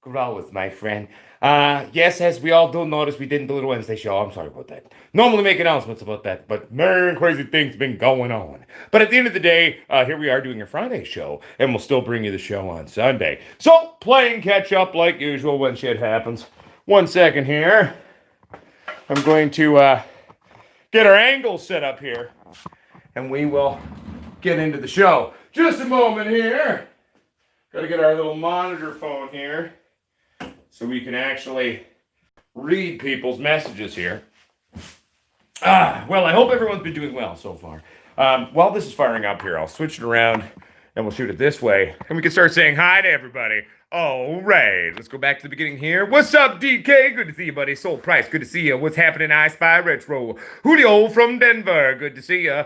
Growers, my friend. Yes, as we all do notice, we didn't do the Wednesday show. I'm sorry about that. Normally make announcements about that, but man, crazy things been going on. But at the end of the day, here we are doing a Friday show, and we'll still bring you the show on Sunday. So, playing catch up like usual when shit happens. 1 second here. I'm going to get our angles set up here, and we will get into the show. Just a moment here. Got to get our little monitor phone here so we can actually read people's messages here. Well, I hope everyone's been doing well so far. While this is firing up here, I'll switch it around and we'll shoot it this way. And we can start saying hi to everybody. All right, let's go back to the beginning here. What's up, DK? Good to see you, buddy. Soul Price, good to see you. What's happening, I Spy Retro? Julio from Denver, good to see you.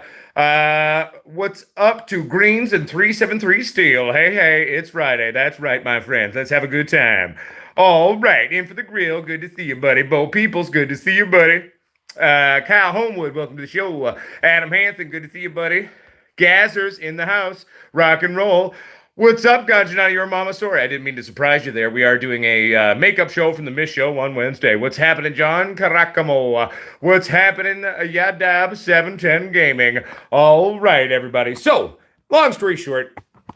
What's up to Greens and 373 Steel? Hey, it's Friday. That's right, my friends. Let's have a good time. All right, in for the grill. Good to see you, buddy. Bo Peoples, good to see you, buddy. Kyle Homewood, welcome to the show. Adam Hansen, good to see you, buddy. Gazzers in the house. Rock and roll. What's up, Ganjana, your mama? Sorry, I didn't mean to surprise you there. We are doing a makeup show from the Miss Show on Wednesday. What's happening, John Caracamo? What's happening, Yadab 710 Gaming? All right, everybody. So, long story short,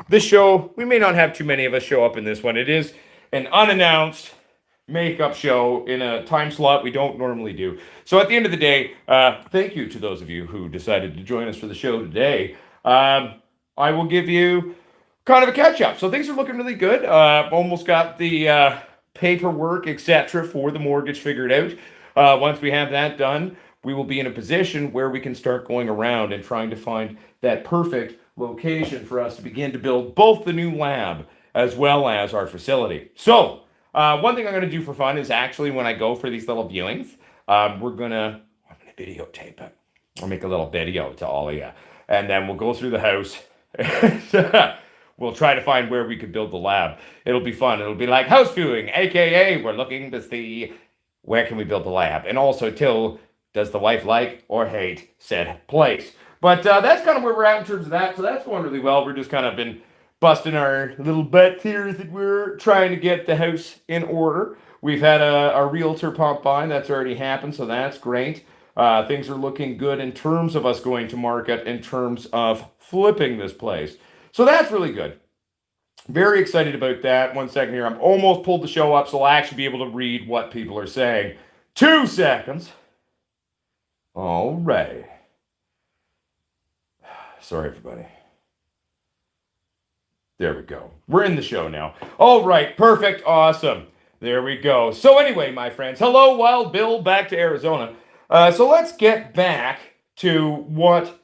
this show, we may not have too many of us show up in this one. It is an unannounced makeup show in a time slot we don't normally do. So at the end of the day, thank you to those of you who decided to join us for the show today. I will give you kind of a catch-up. So things are looking really good. Almost got the paperwork, etc. for the mortgage figured out. Once we have that done, we will be in a position where we can start going around and trying to find that perfect location for us to begin to build both the new lab as well as our facility. So, one thing I'm going to do for fun is actually when I go for these little viewings, I'm going to videotape it. I'll make a little video to all of you. And then we'll go through the house and we'll try to find where we could build the lab. It'll be fun. It'll be like house viewing, aka we're looking to see where can we build the lab. And also, too, does the wife like or hate said place? But that's kind of where we're at in terms of that. So that's going really well. We're just kind of been busting our little butts here as it were, trying to get the house in order. We've had a realtor pop by. That's already happened, so that's great. Things are looking good in terms of us going to market, in terms of flipping this place. So that's really good. Very excited about that. 1 second here. I'm almost pulled the show up, so I'll actually be able to read what people are saying. 2 seconds. All right. Sorry, everybody. There we go. We're in the show now. All right. Perfect. Awesome. There we go. So anyway, my friends. Hello, Wild Bill. Back to Arizona. So let's get back to what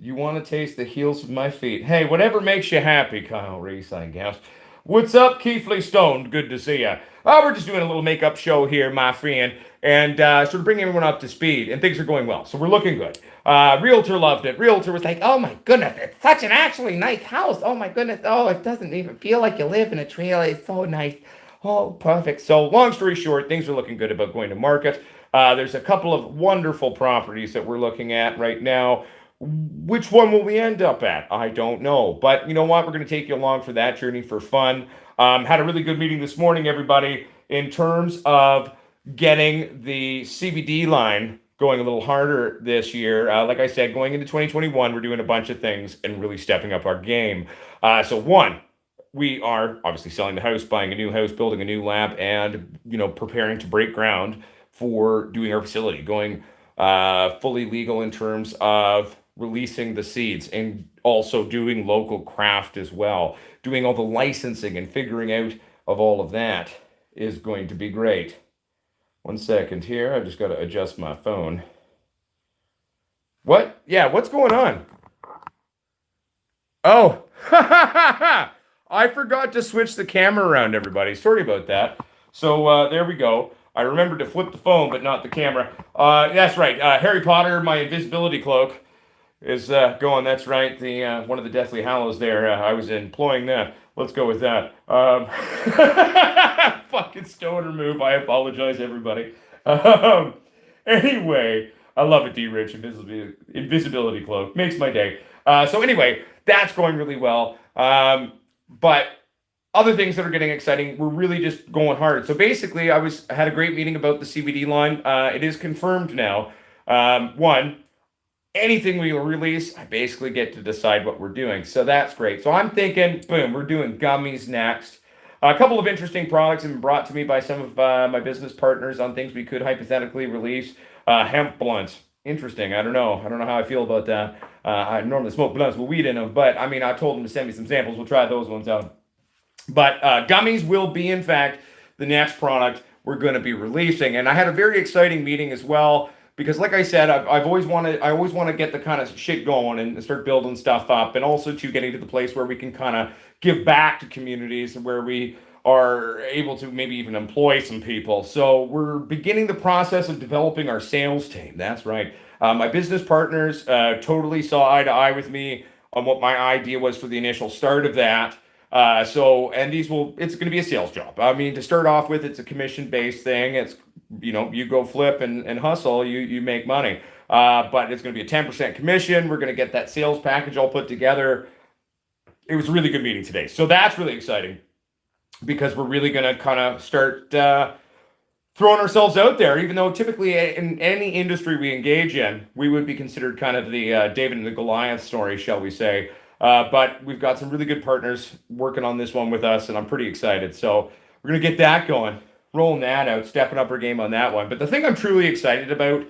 you want to taste the heels of my feet. Hey, whatever makes you happy, Kyle Reese, I guess. What's up, Keithley Stone? Good to see you. We're just doing a little makeup show here, my friend, and sort of bringing everyone up to speed, and things are going well, so we're looking good. Realtor loved it. Realtor was like, oh my goodness, it's such an actually nice house. Oh my goodness. Oh, it doesn't even feel like you live in a trailer. It's so nice. Oh, perfect. So long story short, things are looking good about going to market. There's a couple of wonderful properties that we're looking at right now. Which one will we end up at? I don't know. But you know what? We're going to take you along for that journey for fun. Had a really good meeting this morning, everybody, in terms of getting the CBD line going a little harder this year. Like I said, going into 2021, we're doing a bunch of things and really stepping up our game. So one, we are obviously selling the house, buying a new house, building a new lab, and preparing to break ground for doing our facility, going fully legal in terms of releasing the seeds and also doing local craft as well. Doing all the licensing and figuring out of all of that is going to be great. 1 second here. I've just got to adjust my phone. What? Yeah, what's going on? Oh, I forgot to switch the camera around, everybody. Sorry about that. So there we go. I remembered to flip the phone, but not the camera. That's right. Harry Potter, my invisibility cloak, is going. That's right. The one of the Deathly Hallows there. I was employing that. Let's go with that. Fucking stoner move. I apologize, everybody. Anyway, I love it, D-Rich. Invisibility cloak. Makes my day. So anyway, that's going really well. But other things that are getting exciting, we're really just going hard. So basically, I had a great meeting about the CBD line. It is confirmed now. One, anything we release, I basically get to decide what we're doing. So that's great. So I'm thinking, boom, we're doing gummies next. A couple of interesting products have been brought to me by some of my business partners on things we could hypothetically release. Hemp blunts. Interesting. I don't know. I don't know how I feel about that. I normally smoke blunts with weed in them, but I mean, I told them to send me some samples. We'll try those ones out. But gummies will be, in fact, the next product we're going to be releasing. And I had a very exciting meeting as well because, like I said, I've always wanted, I always want to get the kind of shit going and start building stuff up, and also to getting to the place where we can kind of give back to communities and where we are able to maybe even employ some people. So we're beginning the process of developing our sales team. That's right. My business partners totally saw eye to eye with me on what my idea was for the initial start of that. And it's going to be a sales job. I mean, to start off with, it's a commission based thing. It's, you go flip and hustle, you make money. But it's going to be a 10% commission. We're going to get that sales package all put together. It was a really good meeting today. So that's really exciting because we're really going to kind of start, throwing ourselves out there, even though typically in any industry we engage in, we would be considered kind of the David and the Goliath story, shall we say. But we've got some really good partners working on this one with us, and I'm pretty excited. So we're going to get that going, rolling that out, stepping up our game on that one. But the thing I'm truly excited about,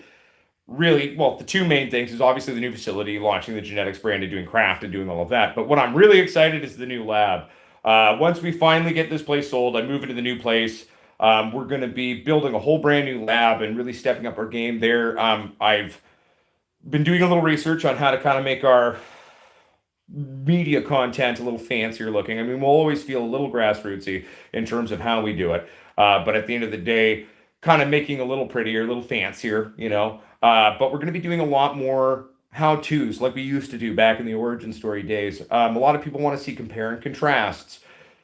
really, well, the two main things is obviously the new facility, launching the genetics brand and doing craft and doing all of that. But what I'm really excited is the new lab. Once we finally get this place sold, I move into the new place. We're going to be building a whole brand new lab and really stepping up our game there. I've been doing a little research on how to kind of make our media content a little fancier looking. I mean, we'll always feel a little grassrootsy in terms of how we do it. But at the end of the day, kind of making a little prettier, a little fancier. But we're going to be doing a lot more how-tos like we used to do back in the origin story days. A lot of people want to see compare and contrasts.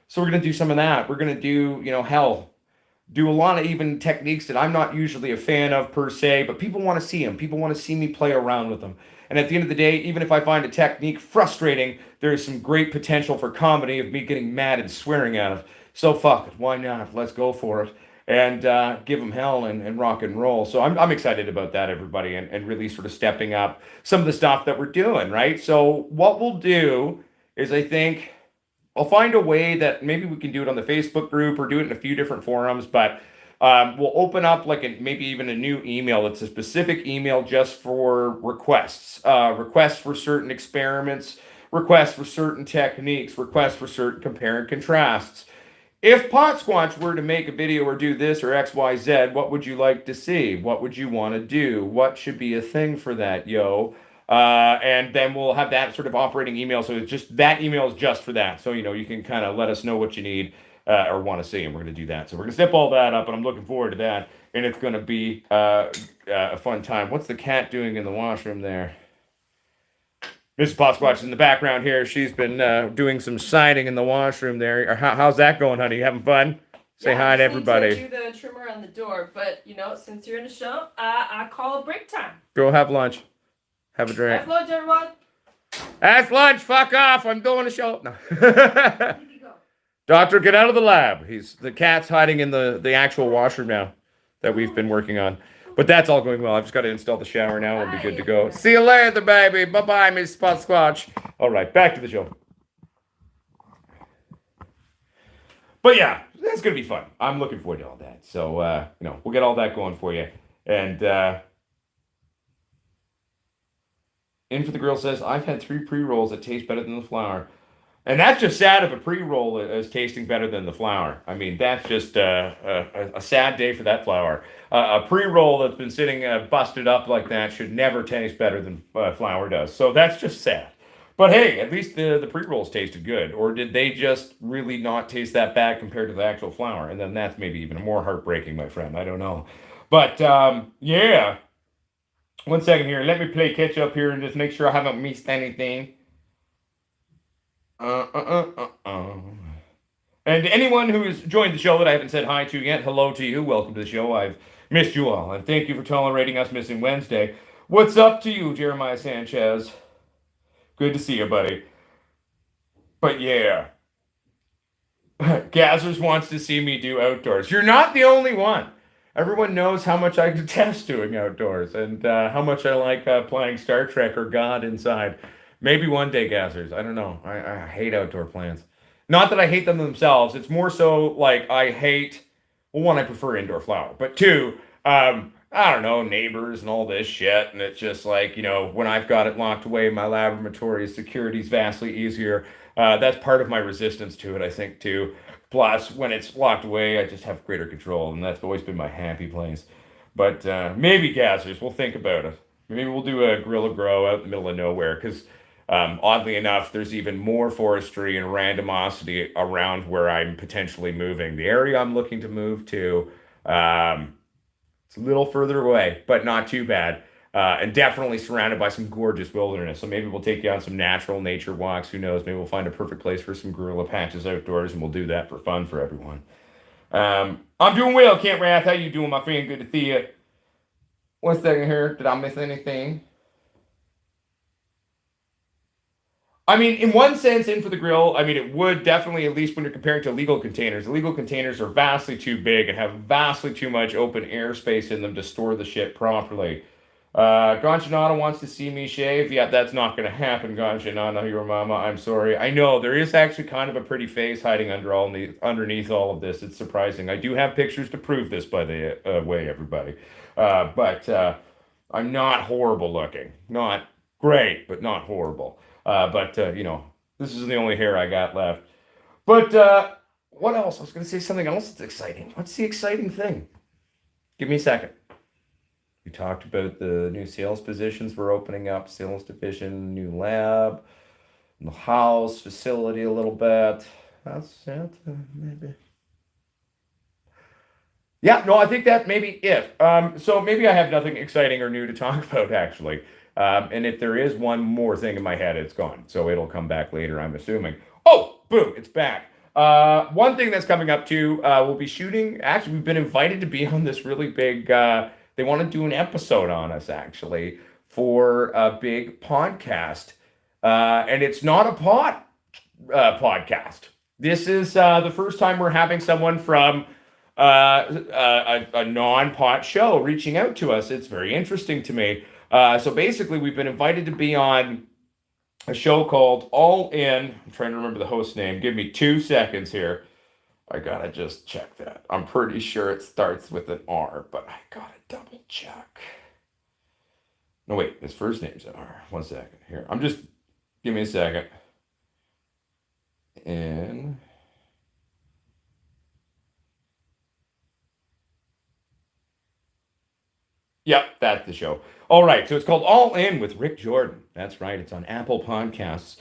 So we're going to do some of that. We're going to do a lot of even techniques that I'm not usually a fan of per se, but people want to see them. People want to see me play around with them. And at the end of the day, even if I find a technique frustrating, there is some great potential for comedy of me getting mad and swearing at it. So fuck it, why not? Let's go for it and give them hell and rock and roll. So I'm excited about that, everybody, and really sort of stepping up some of the stuff that we're doing, right? So what we'll do is I think I'll find a way that maybe we can do it on the Facebook group or do it in a few different forums, but we'll open up maybe even a new email. It's a specific email just for requests, requests for certain experiments, requests for certain techniques, requests for certain compare and contrasts. If Potsquatch were to make a video or do this or XYZ, what would you like to see? What would you want to do? What should be a thing for that, yo? And then we'll have that sort of operating email. So it's just that email is just for that. So, you can kind of let us know what you need or want to see, and we're going to do that. So we're going to step all that up, and I'm looking forward to that. And it's going to be a fun time. What's the cat doing in the washroom there? Mrs. Potsquatch is in the background here. She's been doing some siding in the washroom there. How's that going, honey? You having fun? Say hi to everybody. Need to do the trimmer on the door, but since you're in the show, I call break time. Go have lunch. Have a drink. That's lunch, everyone. That's lunch. Fuck off. I'm doing a show. No. Doctor, get out of the lab. The cat's hiding in the actual washroom now that we've been working on. But that's all going well. I've just got to install the shower now and be good to go. See you later, baby. Bye-bye, Miss Potsquatch. All right, back to the show. But yeah, that's going to be fun. I'm looking forward to all that. So, we'll get all that going for you. And In for the Grill says, I've had 3 pre-rolls that taste better than the flour. And that's just sad if a pre-roll is tasting better than the flour. I mean, that's just a sad day for that flour. A pre-roll that's been sitting busted up like that should never taste better than flour does. So that's just sad. But hey, at least the pre-rolls tasted good. Or did they just really not taste that bad compared to the actual flour? And then that's maybe even more heartbreaking, my friend. I don't know. But yeah. 1 second here. Let me play catch up here and just make sure I haven't missed anything. And anyone who's joined the show that I haven't said hi to yet, hello to you. Welcome to the show. I've missed you all. And thank you for tolerating us missing Wednesday. What's up to you, Jeremiah Sanchez? Good to see you, buddy. But yeah. Gazzers wants to see me do outdoors. You're not the only one. Everyone knows how much I detest doing outdoors and how much I like playing Star Trek or God inside. Maybe one day, Gazzers. I don't know. I hate outdoor plants. Not that I hate them themselves. It's more so like I hate. Well, one, I prefer indoor flower, but two, I don't know, neighbors and all this shit. And it's just like, when I've got it locked away in my laboratory, security's vastly easier. That's part of my resistance to it, I think, too. Plus, when it's locked away, I just have greater control, and that's always been my happy place. But maybe, Gassers, we'll think about it. Maybe we'll do a guerrilla grow out in the middle of nowhere, because oddly enough, there's even more forestry and randomosity around where I'm potentially moving. The area I'm looking to move to, it's a little further away, but not too bad. And definitely surrounded by some gorgeous wilderness. So maybe we'll take you on some natural nature walks. Who knows? Maybe we'll find a perfect place for some guerrilla patches outdoors, and we'll do that for fun for everyone. I'm doing well, Kent Rath. How you doing, my friend? Good to see you. One second here. Did I miss anything? I mean, in one sense, in for the grill, I mean, it would definitely, at least when you're comparing to illegal containers, illegal containers are vastly too big and have vastly too much open airspace in them to store the shit properly. Ganchinana wants to see me shave. Yeah, that's not going to happen, Ganchinana, your mama. I'm sorry. I know there is actually kind of a pretty face hiding underneath all of this. It's surprising. I do have pictures to prove this, by the way, everybody. But I'm not horrible looking. Not great, but not horrible. But this is the only hair I got left. But what else? I was going to say something else that's exciting. What's the exciting thing? Give me a second. We talked about the new sales positions we're opening up, sales division, new lab, the house, facility a little bit. That's it, maybe. Yeah, no, I think that may be it. So maybe I have nothing exciting or new to talk about, actually. And if there is one more thing in my head, it's gone. So it'll come back later, I'm assuming. Oh, boom, it's back. One thing that's coming up too, we'll be shooting. Actually, we've been invited to be on this really big. They want to do an episode on us actually for a big podcast, and it's not a podcast. This is the first time we're having someone from a non-pot show reaching out to us. It's very interesting to me. So basically, we've been invited to be on a show called All In. I'm trying to remember the host name. Give me 2 seconds here. I gotta just check that. I'm pretty sure it starts with an R, but I gotta double check. No, wait, his first name's an R. 1 second here. Give me a second. And yep, that's the show. All right, so it's called All In with Rick Jordan. That's right, it's on Apple Podcasts.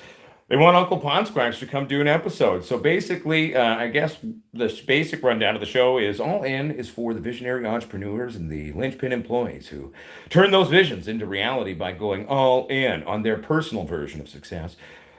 They want Uncle Potsquatch to come do an episode. So basically, I guess the basic rundown of the show is All In is for the visionary entrepreneurs and the linchpin employees who turn those visions into reality by going all in on their personal version of success.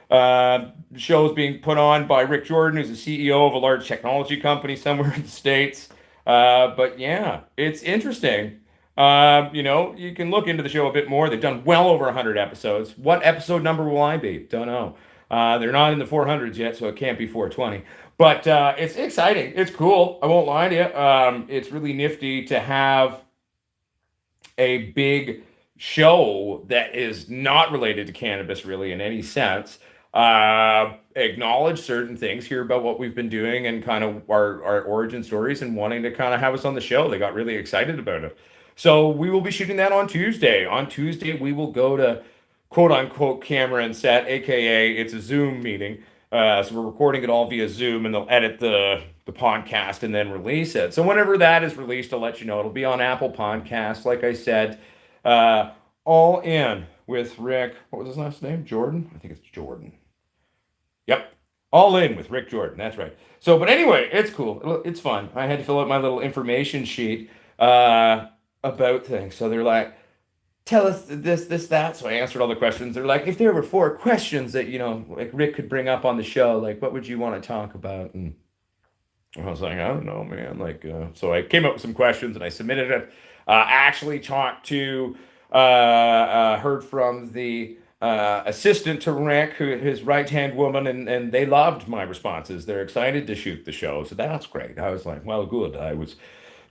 The show is being put on by Rick Jordan, who's the CEO of a large technology company somewhere in the States. But yeah, it's interesting. You can look into the show a bit more. They've done well over 100 episodes. What episode number will I be? Don't know. They're not in the 400s yet, so it can't be 420. But it's exciting. It's cool. I won't lie to you. It's really nifty to have a big show that is not related to cannabis really in any sense. Acknowledge certain things, hear about what we've been doing and kind of our origin stories and wanting to kind of have us on the show. They got really excited about it. So we will be shooting that on Tuesday. On Tuesday, we will go to quote unquote camera and set, aka it's a Zoom meeting. So we're recording it all via Zoom, and they'll edit the podcast and then release it. So whenever that is released, I'll let you know. It'll be on Apple Podcasts. Like I said, All In with Rick. What was his last name? Jordan? I think it's Jordan. Yep. All In with Rick Jordan. That's right. So, but anyway, it's cool. It's fun. I had to fill out my little information sheet about things. So they're like, tell us this, that. So I answered all the questions. They're like, if there were 4 questions that, like Rick could bring up on the show, like, what would you want to talk about? And I was like, I don't know, man. So I came up with some questions and I submitted it. Actually talked to, heard from the assistant to Rick, his right hand woman, and they loved my responses. They're excited to shoot the show, so that's great. I was like, well, good. I was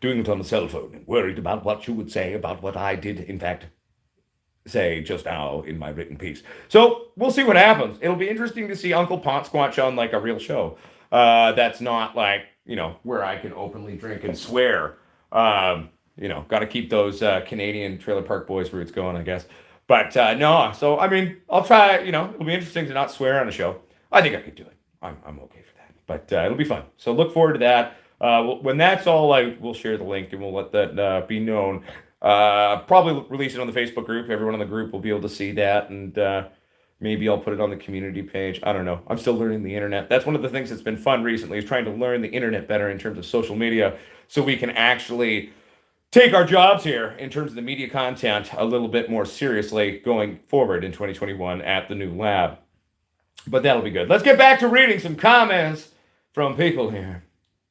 doing it on the cell phone and worried about what you would say about what I did, in fact, say just now in my written piece. So we'll see what happens. It'll be interesting to see Uncle Potsquatch on like a real show. That's not like, where I can openly drink and swear. Got to keep those Canadian Trailer Park Boys roots going, I guess. But no, so I mean, I'll try. It'll be interesting to not swear on a show. I think I could do it. I'm okay for that. But it'll be fun. So look forward to that. When that's all out, we'll share the link and we'll let that be known. Probably release it on the Facebook group. Everyone in the group will be able to see that, and maybe I'll put it on the community page. I don't know. I'm still learning the internet. That's one of the things that's been fun recently, is trying to learn the internet better in terms of social media, so we can actually take our jobs here in terms of the media content a little bit more seriously going forward in 2021 at the new lab. But that'll be good. Let's get back to reading some comments from people here.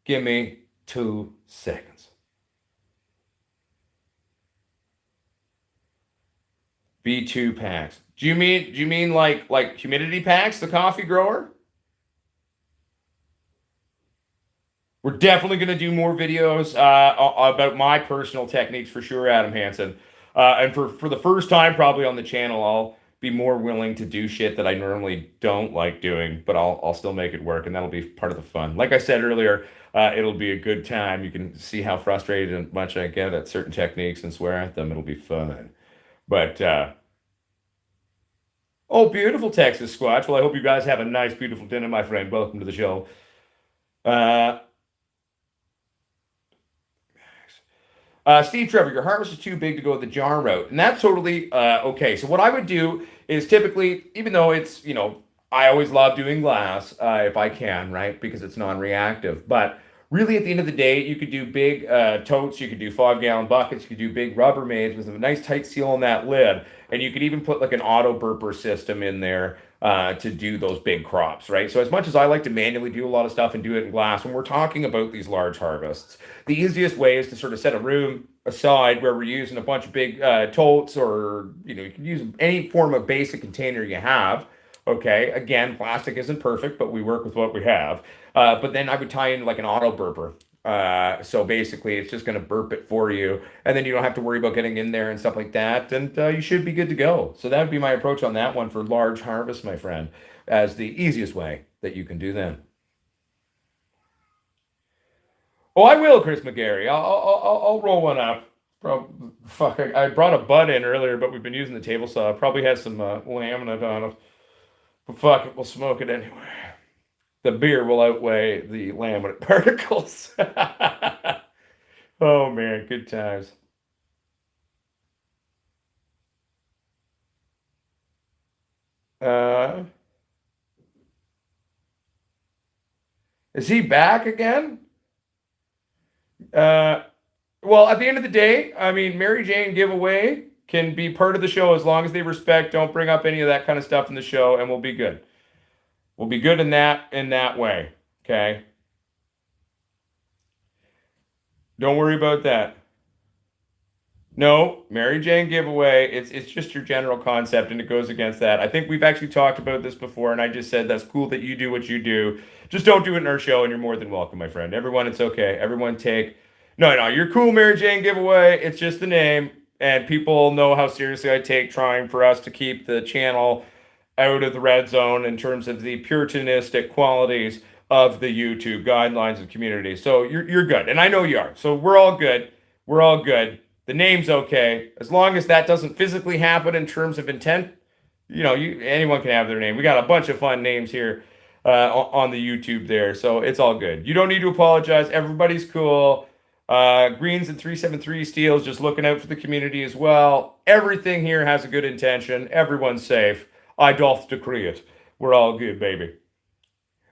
Give me 2 seconds. B2 packs. Do you mean like humidity packs, the coffee grower? We're definitely going to do more videos about my personal techniques for sure, Adam Hansen. And for the first time probably on the channel, I'll be more willing to do shit that I normally don't like doing, but I'll still make it work, and that'll be part of the fun. Like I said earlier, it'll be a good time. You can see how frustrated and much I get at certain techniques and swear at them. It'll be fun. But oh, beautiful Texas Squatch. Well, I hope you guys have a nice, beautiful dinner, my friend. Welcome to the show. Steve Trevor, your harvest is too big to go the jar route. And that's totally okay. So what I would do is typically, even though it's, I always love doing glass if I can, right? Because it's non-reactive. But really, at the end of the day, you could do big totes, you could do 5-gallon buckets, you could do big Rubbermaids with a nice tight seal on that lid. And you could even put like an auto burper system in there to do those big crops, right? So as much as I like to manually do a lot of stuff and do it in glass, when we're talking about these large harvests, the easiest way is to sort of set a room aside where we're using a bunch of big totes, or, you can use any form of basic container you have. Okay, again, plastic isn't perfect, but we work with what we have. But then I would tie in like an auto burper. So basically, it's just going to burp it for you, and then you don't have to worry about getting in there and stuff like that, and you should be good to go. So that would be my approach on that one for large harvest, my friend, as the easiest way that you can do them. Oh, I will, Chris McGarry. I'll roll one up. Fuck, I brought a bud in earlier, but we've been using the table saw. It probably has some laminate on it. But fuck it, we'll smoke it anyway. The beer will outweigh the laminate particles. Oh man, good times. Uh, is he back again? Uh, well, at the end of the day, I mean, Mary Jane giveaway can be part of the show as long as they respect, don't bring up any of that kind of stuff in the show, and we'll be good. We'll be good in that way. Okay. Don't worry about that. No, Mary Jane giveaway. It's just your general concept, and it goes against that. I think we've actually talked about this before, and I just said that's cool that you do what you do. Just don't do it in our show, and you're more than welcome, my friend. Everyone, it's okay. Everyone take. No, you're cool, Mary Jane giveaway. It's just the name, and people know how seriously I take trying for us to keep the channel out of the red zone in terms of the puritanistic qualities of the YouTube guidelines and community. So you're good, and I know you are. So we're all good. We're all good. The name's okay, as long as that doesn't physically happen in terms of intent. Anyone can have their name. We got a bunch of fun names here on the YouTube there, so it's all good. You don't need to apologize. Everybody's cool. Greens and 373 Steels just looking out for the community as well. Everything here has a good intention. Everyone's safe. I doth decree it. We're all good, baby.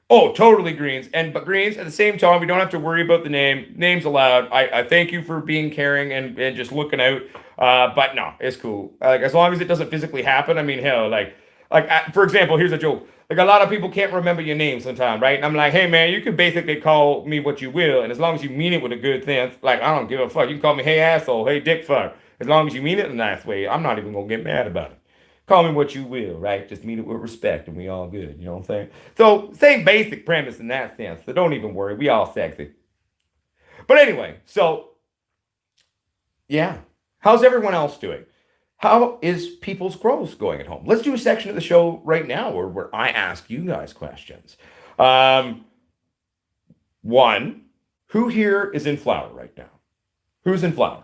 Oh, totally greens. But greens, at the same time, we don't have to worry about the name. Name's allowed. I thank you for being caring and just looking out. But no, it's cool. As long as it doesn't physically happen. I mean, hell, for example, here's a joke. Like, a lot of people can't remember your name sometimes, right? And I'm like, hey, man, you can basically call me what you will. And as long as you mean it with a good thing, like, I don't give a fuck. You can call me, hey, asshole, hey, dick fuck. As long as you mean it in a nice way, I'm not even going to get mad about it. Call me what you will, right? Just meet it with respect and we all good. You know what I'm saying? So, same basic premise in that sense. So, don't even worry. We all sexy. But anyway, so, yeah. How's everyone else doing? How is people's growth going at home? Let's do a section of the show right now where I ask you guys questions. Um, one, who here is in flower right now? Who's in flower?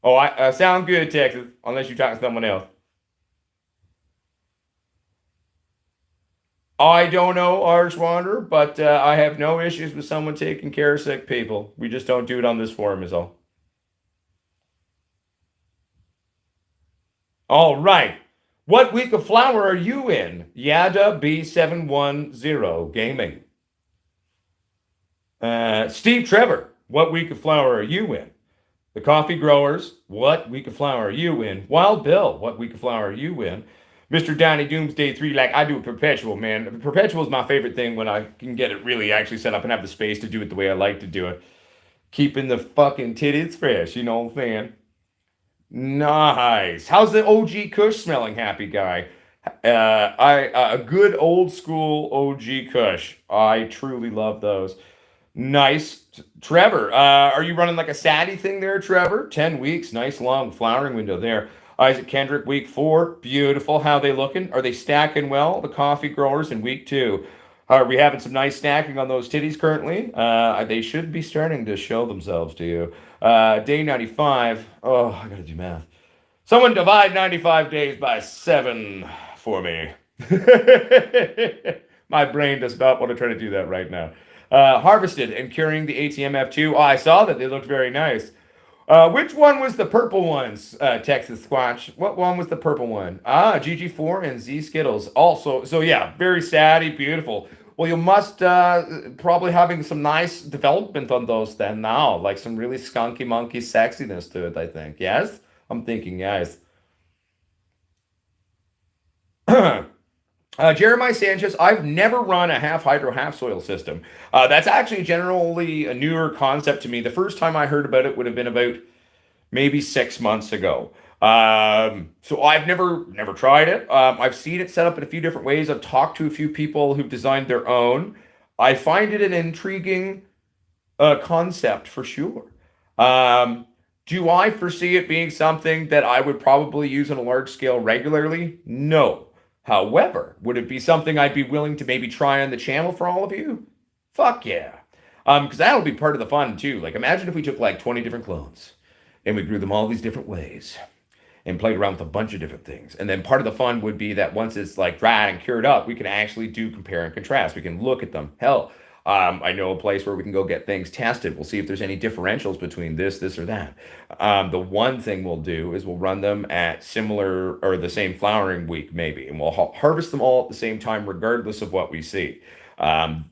Oh, I sound good, Texas, unless you talk to someone else. I don't know, Irish Wanderer, but I have no issues with someone taking care of sick people. We just don't do it on this forum, is all. All right. What week of flower are you in? Yada B710 Gaming. Steve Trevor, what week of flower are you in? The Coffee Growers, what week of flower are you in? Wild Bill, what week of flower are you in? Mr. Donnie Doomsday 3, like I do a perpetual, man. Perpetual is my favorite thing when I can get it really actually set up and have the space to do it the way I like to do it. Keeping the fucking titties fresh, you know what I'm saying? Nice. How's the OG Kush smelling, happy guy? A good old school OG Kush. I truly love those. Nice. Trevor, are you running like a Sadie thing there, Trevor? 10 weeks. Nice long flowering window there. Isaac Kendrick, week 4. Beautiful. How they looking? Are they stacking well? The coffee growers in week 2. Are we having some nice stacking on those titties currently? They should be starting to show themselves to you. Day 95. Oh, I gotta do math. Someone divide 95 days by 7 for me. My brain does not want to try to do that right now. Harvested and curing the ATMF2. Oh, I saw that. They looked very nice. Which one was the purple ones, Texas Squatch? What one was the purple one? Ah, GG4 and Z Skittles. Also, so yeah, very saddy, beautiful. Well, you must probably having some nice development on those then now, like some really skunky monkey sexiness to it, I think. Yes? I'm thinking yes. Jeremiah Sanchez, I've never run a half hydro, half soil system. That's actually generally a newer concept to me. The first time I heard about it would have been about maybe 6 months ago. So I've never tried it. I've seen it set up in a few different ways. I've talked to a few people who've designed their own. I find it an intriguing concept for sure. Um, do I foresee it being something that I would probably use on a large scale regularly? No. However, would it be something I'd be willing to maybe try on the channel for all of you? Fuck yeah. Because that'll be part of the fun too. Like imagine if we took like 20 different clones and we grew them all these different ways and played around with a bunch of different things. And then part of the fun would be that once it's like dried and cured up, we can actually do compare and contrast. We can look at them. Hell, I know a place where we can go get things tested. We'll see if there's any differentials between this, or that. The one thing we'll do is we'll run them at similar or the same flowering week, maybe, and we'll harvest them all at the same time, regardless of what we see.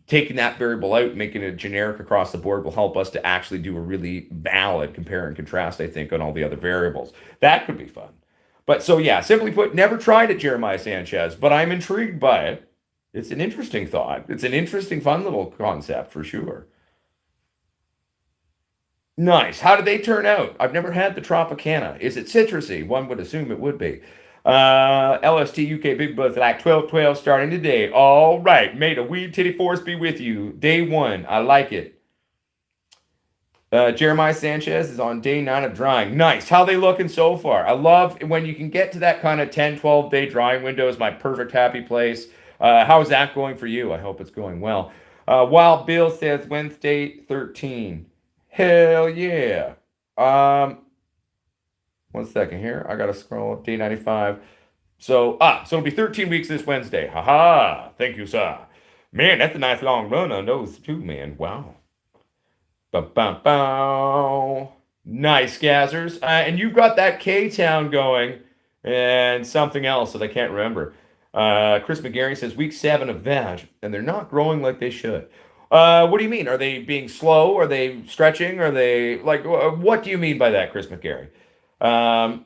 Taking that variable out, making it generic across the board will help us to actually do a really valid compare and contrast, I think, on all the other variables. That could be fun. But so, yeah, simply put, never tried it, Jeremiah Sanchez, but I'm intrigued by it. It's an interesting thought. It's an interesting, fun little concept for sure. Nice. How did they turn out? I've never had the Tropicana. Is it citrusy? One would assume it would be. LST UK Big Buzz like 1212 starting today. All right. May the weed titty force be with you. Day 1. I like it. Jeremiah Sanchez is on day 9 of drying. Nice. How they looking so far? I love when you can get to that kind of 10, 12 day drying window is my perfect happy place. How is that going for you? I hope it's going well. Wild Bill says Wednesday 13. Hell yeah. One second here. I gotta scroll up day 95. So it'll be 13 weeks this Wednesday. Haha. Thank you, sir. Man, that's a nice long run on those too, man. Wow. Ba-ba-bow. Nice, Gazzers. And you've got that K-Town going and something else that I can't remember. Chris McGarry says week 7 of veg, and they're not growing like they should. What do you mean? Are they being slow? Are they stretching? Are they like, what do you mean by that, Chris McGarry? Um,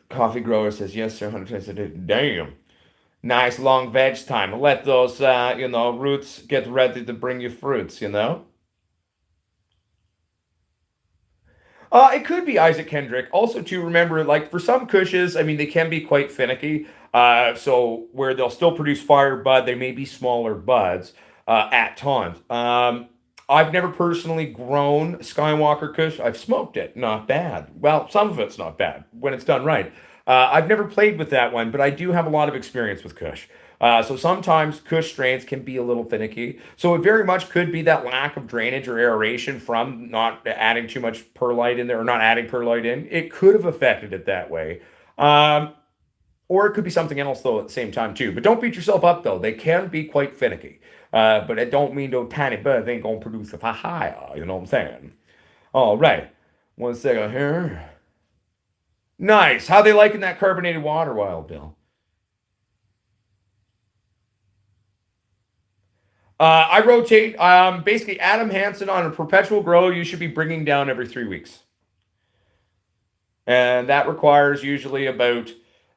Coffee Grower says, yes, sir, 100%. Damn. Nice long veg time. Let those, roots get ready to bring you fruits, It could be Isaac Kendrick. Also, to remember, like for some Kushes, I mean, they can be quite finicky. So where they'll still produce fire bud, they may be smaller buds at times. I've never personally grown Skywalker Kush. I've smoked it, not bad. Well, some of it's not bad when it's done right. I've never played with that one, but I do have a lot of experience with Kush. So sometimes Kush strains can be a little finicky. So it very much could be that lack of drainage or aeration from not adding too much perlite in there or not adding perlite in. It could have affected it that way. Um, or it could be something else though at the same time too. But don't beat yourself up though. They can be quite finicky. But it don't mean those tiny buds ain't gonna produce a papaya. You know what I'm saying? All right. One second here. Nice. How they liking that carbonated water, Wild Bill? I rotate. Basically, Adam Hansen on a perpetual grow, you should be bringing down every 3 weeks. And that requires usually about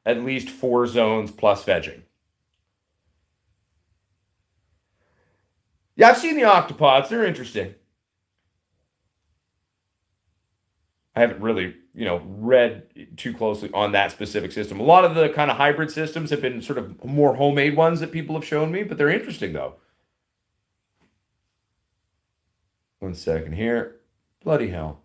at least 4 zones plus vegging. Yeah, I've seen the octopods. They're interesting. I haven't really, read too closely on that specific system. A lot of the kind of hybrid systems have been sort of more homemade ones that people have shown me, but they're interesting though. One second here. Bloody hell.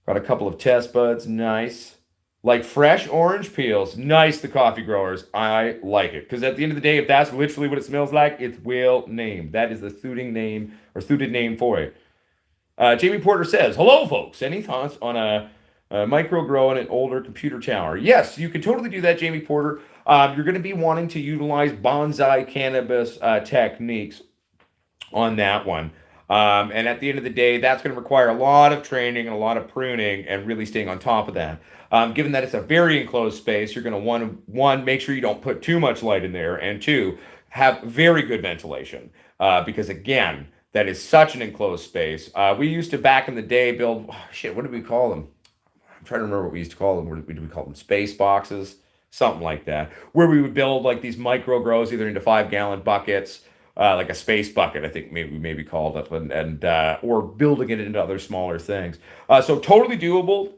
Got a couple of test buds. Nice. Like fresh orange peels. Nice, the coffee growers. I like it. Because at the end of the day, if that's literally what it smells like, it's well named. That is the suiting name or suited name for it. Jamie Porter says, hello, folks. Any thoughts on a micro grow in an older computer tower? Yes, you can totally do that, Jamie Porter. You're going to be wanting to utilize bonsai cannabis techniques on that one. And at the end of the day, that's going to require a lot of training and a lot of pruning and really staying on top of that. Given that it's a very enclosed space, you're going to want to, one, make sure you don't put too much light in there, and two, have very good ventilation. Because again, that is such an enclosed space. We used to, back in the day, build, what did we call them? I'm trying to remember what we used to call them. What did we call them? Space boxes? Something like that. Where we would build like these micro grows either into 5 gallon buckets, like a space bucket, I think maybe called it, and or building it into other smaller things. So totally doable.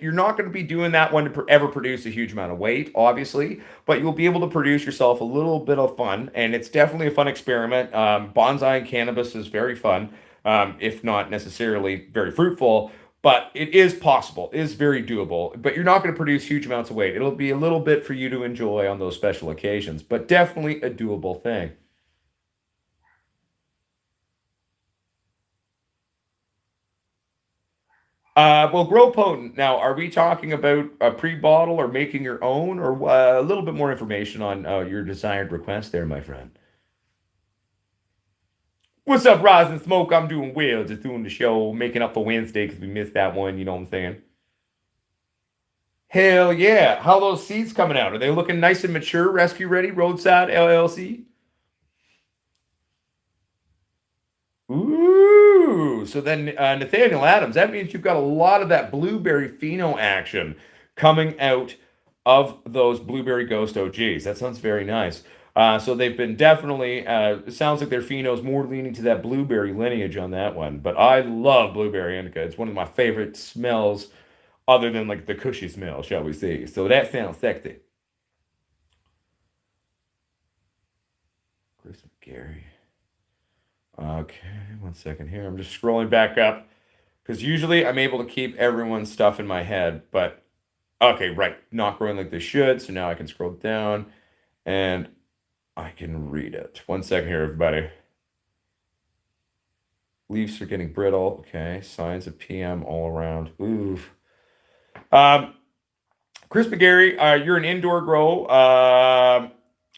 You're not going to be doing that one to ever produce a huge amount of weight, obviously, but you'll be able to produce yourself a little bit of fun, and it's definitely a fun experiment. Bonsai and cannabis is very fun, if not necessarily very fruitful. But it is possible, it is very doable. But you're not going to produce huge amounts of weight. It'll be a little bit for you to enjoy on those special occasions, but definitely a doable thing. Well, grow potent. Now, are we talking about a pre-bottle or making your own, or a little bit more information on your desired request there, my friend? What's up, Rise and Smoke? I'm doing well, just doing the show, making up for Wednesday because we missed that one. You know what I'm saying? Hell yeah! How those seeds coming out? Are they looking nice and mature, rescue ready, roadside LLC? Ooh, so then Nathaniel Adams, that means you've got a lot of that blueberry pheno action coming out of those blueberry ghost OGs. That sounds very nice. So they've been definitely, it sounds like their pheno's more leaning to that blueberry lineage on that one. But I love blueberry indica. It's one of my favorite smells, other than like the cushy smell, shall we say. So that sounds sexy. Chris Gary. Okay, one second here. I'm just scrolling back up because usually I'm able to keep everyone's stuff in my head, but okay, right, not growing like they should. So now I can scroll down and I can read it. One second here, everybody. Leaves are getting brittle. Okay, signs of PM all around. Oof. Um, Chris McGarry, you're an indoor grow.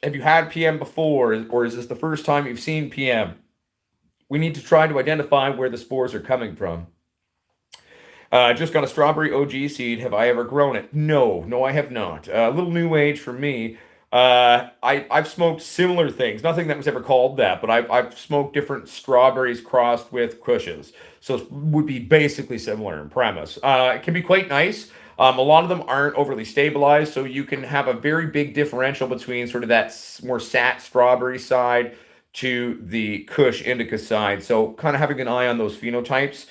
Have you had PM before, or is this the first time you've seen PM? We need to try to identify where the spores are coming from. Just got a strawberry OG seed. Have I ever grown it? No, no, I have not. A little new age for me. I've smoked similar things. Nothing that was ever called that, but I've smoked different strawberries crossed with Kushes. So it would be basically similar in premise. It can be quite nice. A lot of them aren't overly stabilized, so you can have a very big differential between sort of that more sat strawberry side to the Kush indica side. So kind of having an eye on those phenotypes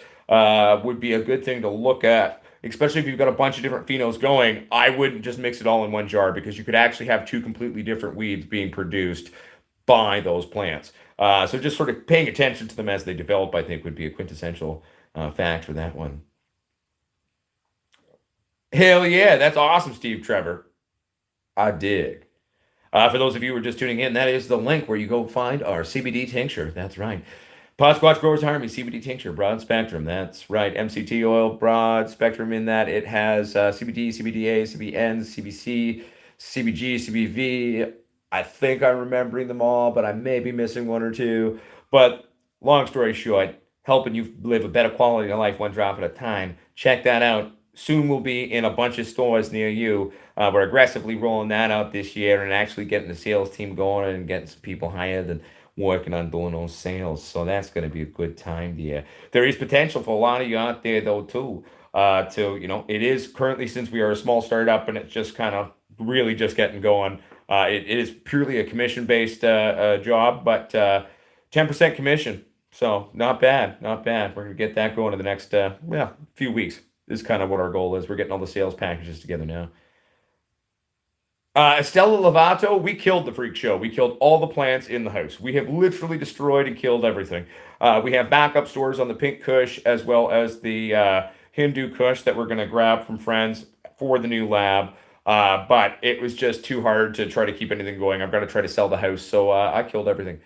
would be a good thing to look at especially if you've got a bunch of different phenos going, I wouldn't just mix it all in one jar because you could actually have two completely different weeds being produced by those plants. So just sort of paying attention to them as they develop, I think, would be a quintessential fact for that one. Hell yeah, that's awesome, Steve Trevor. I dig. For those of you who are just tuning in, that is the link where you go find our CBD tincture. That's right. Potsquatch Growers Harmony CBD tincture, broad spectrum. That's right. MCT oil, broad spectrum in that it has CBD, CBDA, CBN, CBC, CBG, CBV. I think I'm remembering them all, but I may be missing one or two. But long story short, helping you live a better quality of life one drop at a time. Check that out. Soon we'll be in a bunch of stores near you. We're aggressively rolling that out this year and actually getting the sales team going and getting some people hired and working on doing those sales. So that's going to be a good time there. There is potential for a lot of you out there though too. It is currently, since we are a small startup and it's just kind of really just getting going. It is purely a commission based job, but 10% commission. So not bad, not bad. We're gonna get that going in the next few weeks. Is kind of what our goal is. We're getting all the sales packages together now. Estella Lovato, we killed the freak show. We killed all the plants in the house. We have literally destroyed and killed everything. We have backup stores on the pink Kush as well as the Hindu Kush that we're going to grab from friends for the new lab. But it was just too hard to try to keep anything going. I'm going to try to sell the house, so I killed everything.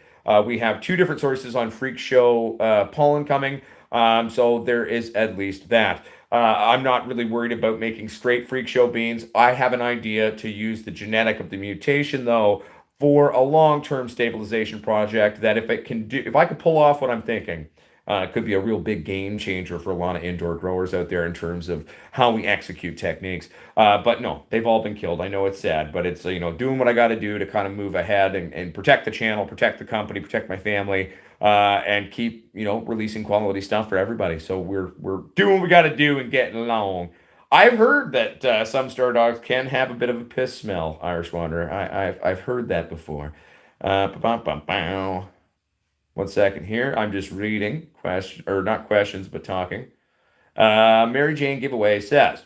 We have two different sources on freak show pollen coming, so there is at least that. I'm not really worried about making straight freak show beans. I have an idea to use the genetic of the mutation though for a long-term stabilization project that if I could pull off what I'm thinking, it could be a real big game changer for a lot of indoor growers out there in terms of how we execute techniques. But no, they've all been killed. I know it's sad, but it's doing what I got to do to kind of move ahead and protect the channel, protect the company, protect my family, and keep releasing quality stuff for everybody. So we're doing what we got to do and getting along. I've heard that some star dogs can have a bit of a piss smell, Irish Wanderer. I've heard that before. Ba-bum-bum-bow. 1 second here. I'm just reading not questions, but talking. Mary Jane Giveaway says,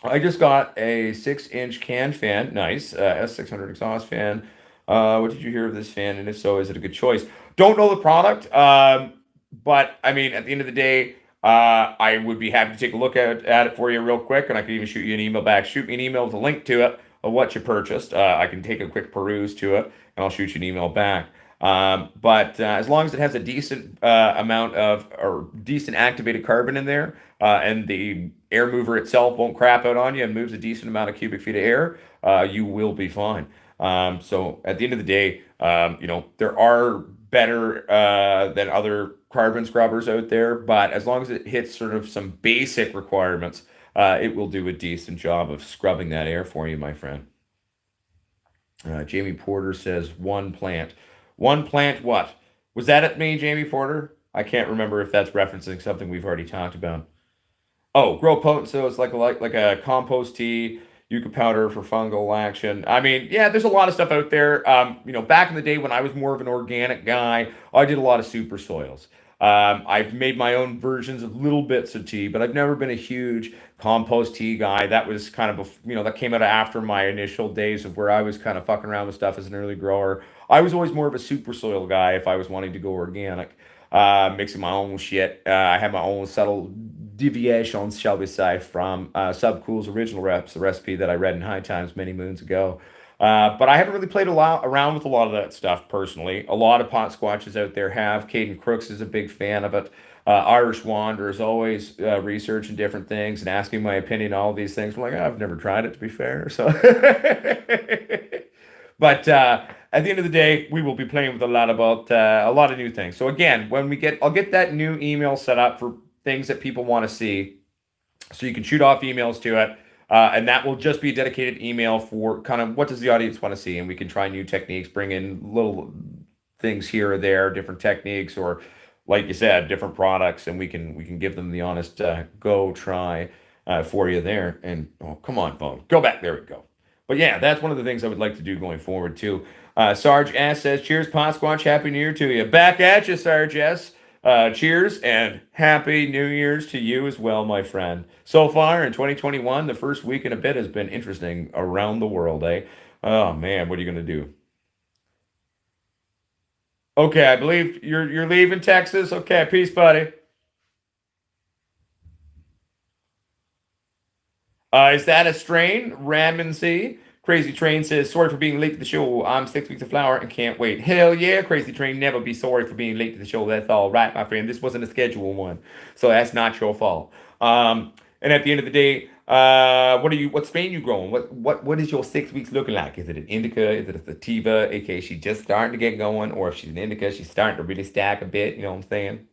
I just got a 6-inch can fan. Nice. S600 exhaust fan. What did you hear of this fan? And if so, is it a good choice? Don't know the product. But I mean, at the end of the day, I would be happy to take a look at it for you real quick. And I can even shoot you an email back. Shoot me an email with a link to it of what you purchased. I can take a quick peruse to it and I'll shoot you an email back. But as long as it has a decent amount of or decent activated carbon in there, and the air mover itself won't crap out on you and moves a decent amount of cubic feet of air, you will be fine. So at the end of the day, there are better than other carbon scrubbers out there, but as long as it hits sort of some basic requirements, it will do a decent job of scrubbing that air for you, my friend. Jamie Porter says one plant. One plant what? Was that at me, Jamie Porter? I can't remember if that's referencing something we've already talked about. Oh, grow potent, so it's like a compost tea, yucca powder for fungal action. I mean, yeah, there's a lot of stuff out there. Back in the day when I was more of an organic guy, I did a lot of super soils. I've made my own versions of little bits of tea, but I've never been a huge compost tea guy. That was kind of that came out after my initial days of where I was kind of fucking around with stuff as an early grower. I was always more of a super soil guy if I was wanting to go organic, mixing my own shit. I had my own subtle deviations, shall we say, from Subcool's original the recipe that I read in High Times many moons ago. But I haven't really played around with a lot of that stuff personally. A lot of pot squatches out there have. Caden Crooks is a big fan of it. Irish Wander is always researching different things and asking my opinion on all these things. I'm like, I've never tried it, to be fair. So, but at the end of the day, we will be playing with a lot of new things. So again, I'll get that new email set up for things that people want to see, so you can shoot off emails to it. And that will just be a dedicated email for kind of what does the audience want to see, and we can try new techniques, bring in little things here or there, different techniques, or like you said, different products, and we can give them the honest go try for you there. And oh, come on, phone, go back. There we go. But yeah, that's one of the things I would like to do going forward too. Sarge S says, "Cheers, Potsquatch. Happy New Year to you." Back at you, Sarge S. Cheers and happy New Year's to you as well, my friend. So far in 2021, the first week and a bit has been interesting around the world, eh? Oh man, what are you gonna do? Okay, I believe you're leaving Texas. Okay, peace, buddy. Is that a strain? Ramen C. Crazy Train says, sorry for being late to the show. I'm 6 weeks of flower and can't wait. Hell yeah, Crazy Train. Never be sorry for being late to the show. That's all right, my friend. This wasn't a scheduled one. So that's not your fault. And at the end of the day, what strain you growing? What is your 6 weeks looking like? Is it an indica? Is it a sativa? AKA she's just starting to get going, or if she's an indica, she's starting to really stack a bit, you know what I'm saying?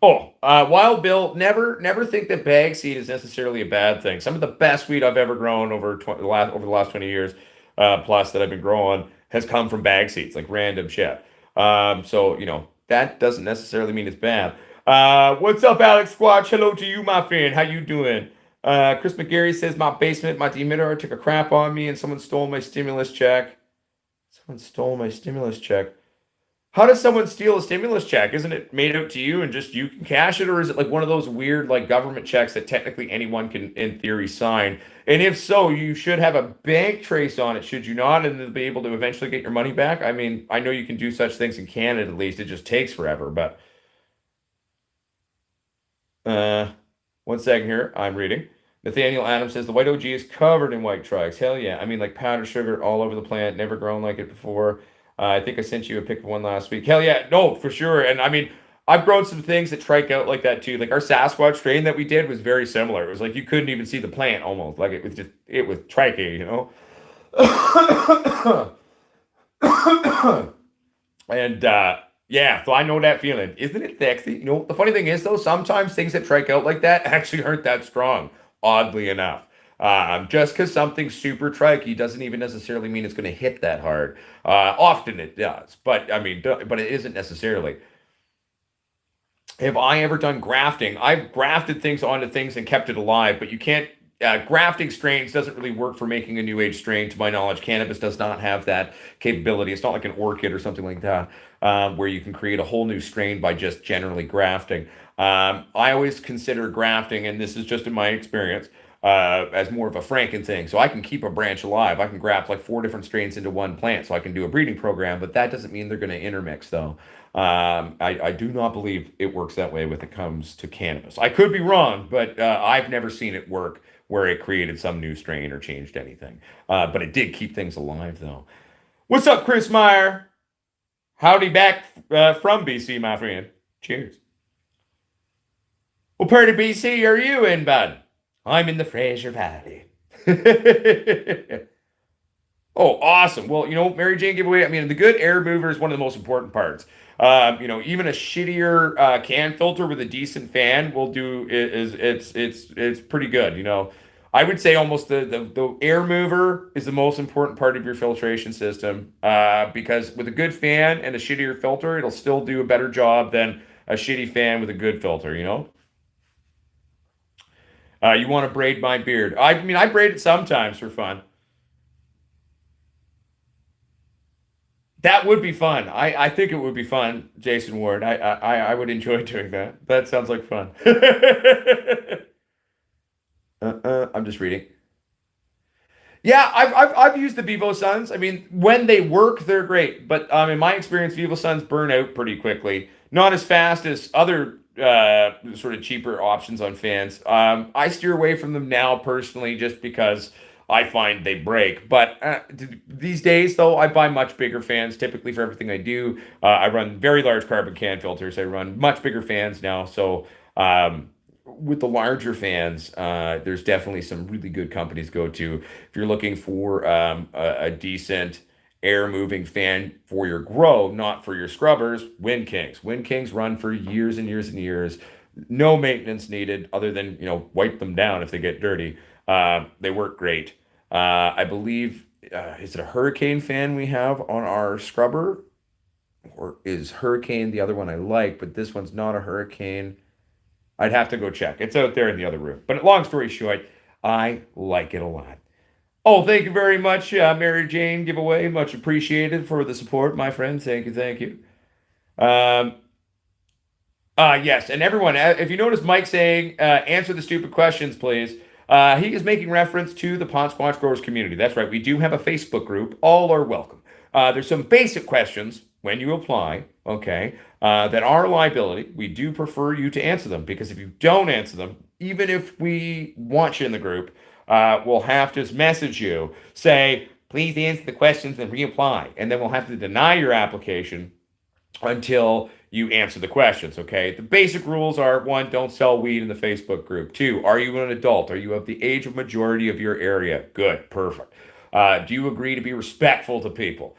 Oh, Wild Bill, never think that bag seed is necessarily a bad thing. Some of the best weed I've ever grown over the last 20 years plus that I've been growing has come from bag seeds, like random shit. So that doesn't necessarily mean it's bad. What's up, Alex Squatch? Hello to you, my friend. How you doing? Chris McGarry says my basement, my deemitter took a crap on me, and someone stole my stimulus check. Someone stole my stimulus check. How does someone steal a stimulus check? Isn't it made out to you and just you can cash it, or is it like one of those weird like government checks that technically anyone can, in theory, sign? And if so, you should have a bank trace on it, should you not? And then be able to eventually get your money back. I mean, I know you can do such things in Canada at least. It just takes forever. But uh, one second here, I'm reading. Nathaniel Adams says the white OG is covered in white trikes. Hell yeah! I mean, like powdered sugar all over the plant. Never grown like it before. I think I sent you a pic of one last week. Hell yeah, no, for sure. And I mean, I've grown some things that trike out like that too. Like our Sasquatch strain that we did was very similar. It was like you couldn't even see the plant almost. Like it was tricky, you know. And yeah, so I know that feeling. Isn't it sexy? The funny thing is though, sometimes things that strike out like that actually aren't that strong, oddly enough. Just because something's super trikey doesn't even necessarily mean it's going to hit that hard. Often it does, but I mean, but it isn't necessarily. Have I ever done grafting? I've grafted things onto things and kept it alive, but you can't. Grafting strains doesn't really work for making a new age strain, to my knowledge. Cannabis does not have that capability. It's not like an orchid or something like that, where you can create a whole new strain by just generally grafting. I always consider grafting, and this is just in my experience, as more of a Franken thing. So I can keep a branch alive. I can graft like four different strains into one plant, so I can do a breeding program. But that doesn't mean they're going to intermix, though. I do not believe it works that way when it comes to cannabis. I could be wrong, but I've never seen it work where it created some new strain or changed anything. But it did keep things alive, though. What's up, Chris Meyer? Howdy back from BC, my friend. Cheers. What part of BC are you in, bud? I'm in the Fraser Valley. Oh, awesome. Well, Mary Jane giveaway. I mean, the good air mover is one of the most important parts. Even a shittier can filter with a decent fan will do is it's pretty good. I would say almost the air mover is the most important part of your filtration system because with a good fan and a shittier filter, it'll still do a better job than a shitty fan with a good filter. You want to braid my beard? I mean, I braid it sometimes for fun. That would be fun. I think it would be fun, Jason Ward. I would enjoy doing that. That sounds like fun. I'm just reading. Yeah, I've used the Vivo Suns. I mean, when they work, they're great. But in my experience, Vivo Suns burn out pretty quickly. Not as fast as other sort of cheaper options on fans. I steer away from them now personally, just because I find they break. But these days, though, I buy much bigger fans typically for everything I do. I run very large carbon can filters. I run much bigger fans now. So with the larger fans, there's definitely some really good companies to go to. If you're looking for a decent air moving fan for your grow, not for your scrubbers, Wind Kings. Wind Kings run for years and years and years. No maintenance needed other than, wipe them down if they get dirty. They work great. I believe, is it a Hurricane fan we have on our scrubber? Or is Hurricane the other one I like, but this one's not a Hurricane? I'd have to go check. It's out there in the other room. But long story short, I like it a lot. Oh, thank you very much, Mary Jane giveaway. Much appreciated for the support, my friend. Thank you, thank you. Um, yes, and everyone, if you notice Mike saying, answer the stupid questions, please. He is making reference to the Potsquatch Growers community. That's right, we do have a Facebook group. All are welcome. There's some basic questions when you apply, okay, that are a liability. We do prefer you to answer them because if you don't answer them, even if we want you in the group, we'll have to message you, say, please answer the questions and reapply. And then we'll have to deny your application until you answer the questions, okay? The basic rules are one, don't sell weed in the Facebook group. Two, are you an adult? Are you of the age of majority of your area? Good, perfect. Do you agree to be respectful to people?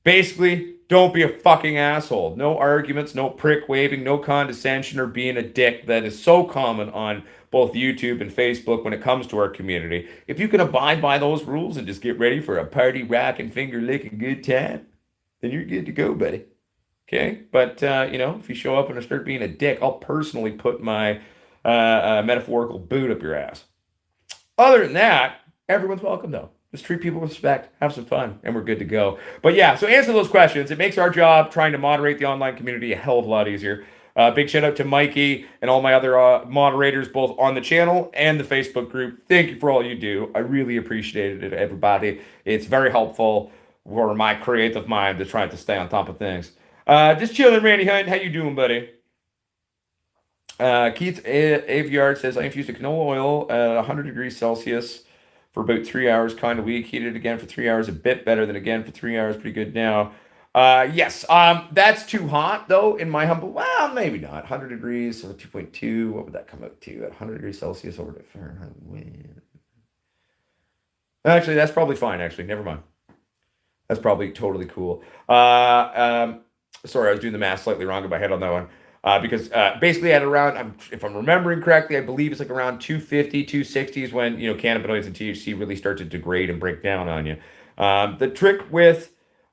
Basically, don't be a fucking asshole. No arguments, no prick waving, no condescension or being a dick that is so common on both YouTube and Facebook when it comes to our community. If you can abide by those rules and just get ready for a party rocking, finger licking good time, then you're good to go, buddy. Okay, but if you show up and start being a dick, I'll personally put my metaphorical boot up your ass. Other than that, everyone's welcome though. Just treat people with respect, have some fun, and we're good to go. But yeah, so answer those questions. It makes our job trying to moderate the online community a hell of a lot easier. Big shout out to Mikey and all my other moderators, both on the channel and the Facebook group. Thank you for all you do. I really appreciate it, everybody. It's very helpful for my creative mind to try to stay on top of things. Just chilling, Randy Hunt. How you doing, buddy? Keith Aviard says, I infused a canola oil at 100 degrees Celsius for about 3 hours, kind of weak. Heated again for 3 hours, a bit better than again for 3 hours. Pretty good now. Yes, that's too hot, though, in my humble, well, maybe not. 100 degrees, so 2.2, what would that come out to? At 100 degrees Celsius over to Fahrenheit. Actually, that's probably fine, actually. Never mind. That's probably totally cool. Sorry, I was doing the math slightly wrong in my head on that one. Because basically at around, if I'm remembering correctly, I believe it's like around 250, 260 is when, cannabinoids and THC really start to degrade and break down on you. The trick with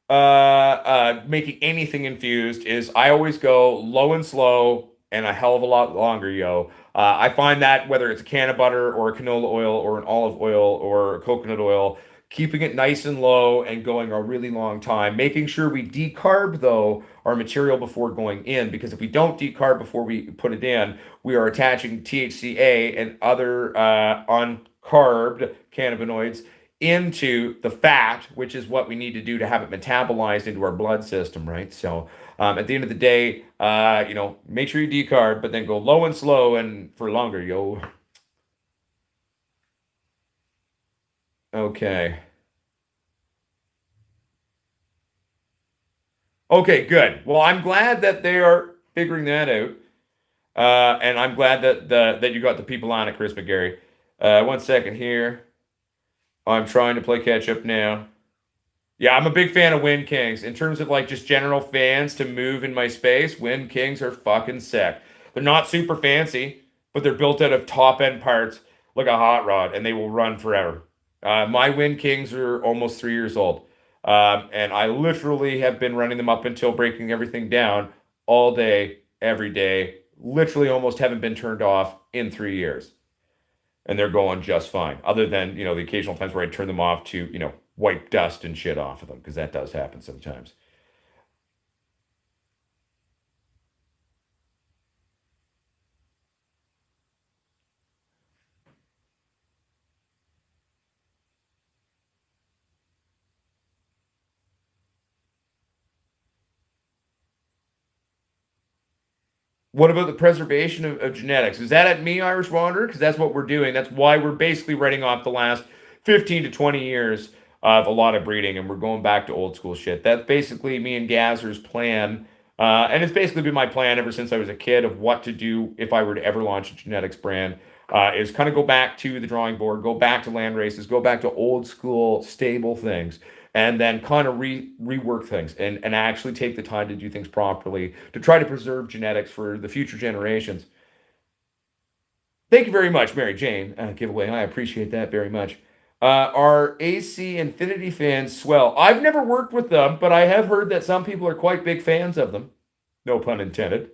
making anything infused is I always go low and slow and a hell of a lot longer, yo. I find that whether it's a can of butter or a canola oil or an olive oil or a coconut oil, keeping it nice and low and going a really long time, making sure we decarb though our material before going in, because if we don't decarb before we put it in, we are attaching THCA and other uncarbed cannabinoids into the fat, which is what we need to do to have it metabolized into our blood system, right? So at the end of the day, make sure you decarb, but then go low and slow and for longer, yo. Okay. Okay, good. Well, I'm glad that they are figuring that out. And I'm glad that you got the people on it, Chris McGarry. 1 second here. I'm trying to play catch up now. Yeah, I'm a big fan of Wind Kings. In terms of like just general fans to move in my space, Wind Kings are fucking sick. They're not super fancy, but they're built out of top end parts like a hot rod, and they will run forever. My Wind Kings are almost 3 years old. And I literally have been running them up until breaking everything down all day, every day. Literally almost haven't been turned off in 3 years. And they're going just fine. Other than, the occasional times where I turn them off to, wipe dust and shit off of them, because that does happen sometimes. What about the preservation of genetics? Is that at me, Irish Wanderer? Because that's what we're doing. That's why we're basically writing off the last 15 to 20 years of a lot of breeding, and we're going back to old school shit. That's basically me and Gazer's plan. And it's basically been my plan ever since I was a kid of what to do if I were to ever launch a genetics brand. Is kind of go back to the drawing board, go back to land races, go back to old school stable things, and then kind of rework things and actually take the time to do things properly to try to preserve genetics for the future generations. Thank you very much, Mary Jane. Giveaway. I appreciate that very much. Are AC Infinity fans swell? I've never worked with them, but I have heard that some people are quite big fans of them. No pun intended.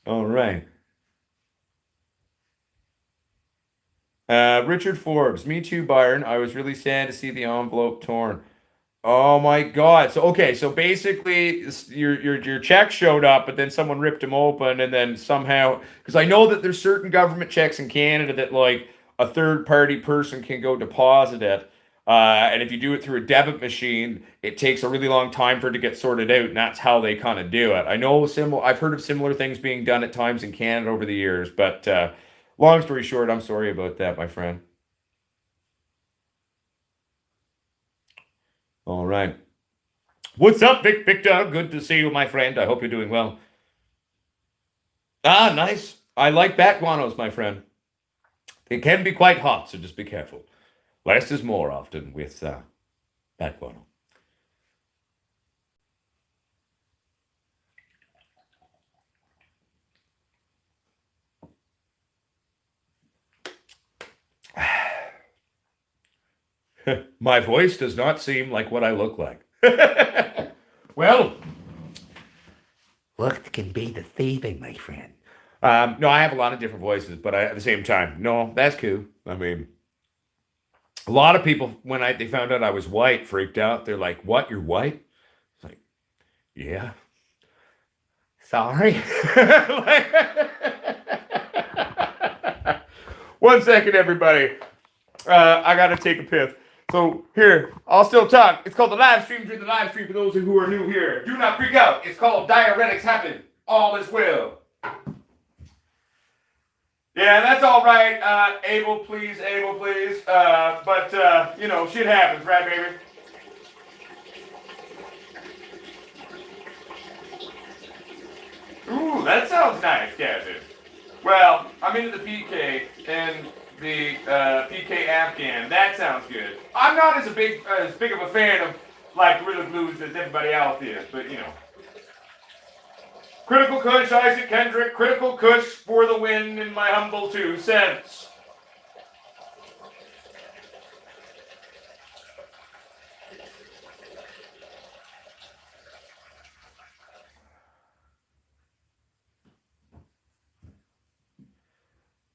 All right. Richard Forbes, me too, Byron. I was really sad to see the envelope torn. Oh my God. So okay, so basically your check showed up, but then someone ripped them open, and then somehow, because I know that there's certain government checks in Canada that like a third party person can go deposit it. And if you do it through a debit machine, it takes a really long time for it to get sorted out, and that's how they kind of do it. I know similar. I've heard of similar things being done at times in Canada over the years, but long story short, I'm sorry about that, my friend. All right. What's up, Victor? Good to see you, my friend. I hope you're doing well. Ah, nice. I like bat guanos, my friend. They can be quite hot, so just be careful. Less is more often with bat guano. My voice does not seem like what I look like. Well, look can be deceiving, my friend. No, I have a lot of different voices, but at the same time, no, that's cool. I mean, a lot of people when they found out I was white freaked out. They're like, "What? You're white?" It's like, "Yeah, sorry." One second, everybody. I gotta take a piss. So here, I'll still talk. It's called the live stream. During the live stream, for those who are new here, do not freak out. It's called diuretics happen. All is well. Yeah, that's all right. Abel, please, Abel, please. But you know, shit happens, right, baby? Ooh, that sounds nice, Captain. Well, I'm into the PK and the PK Afghan. That sounds good. I'm not as big of a fan of like Gorilla Blues as everybody else is, but you know. Critical Kush, Isaac Kendrick, Critical Kush for the win in my humble 2 cents.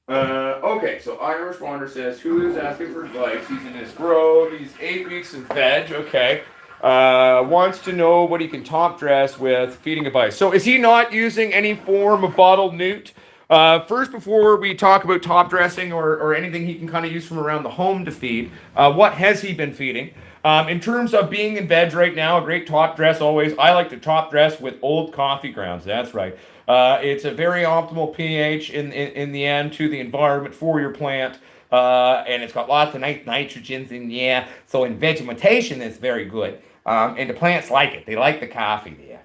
Okay, so Irish Wander says, who is asking for advice? He's in his grow, he's 8 weeks in veg, okay. Wants to know what he can top dress with feeding advice. So is he not using any form of bottled newt? First, before we talk about top dressing or anything he can kind of use from around the home to feed, what has he been feeding? In terms of being in veg right now, a great top dress always, I like to top dress with old coffee grounds. That's right. It's a very optimal pH in the end to the environment for your plant. And it's got lots of nice nitrogens in there. So in vegetation, it's very good. And the plants like it. They like the coffee there.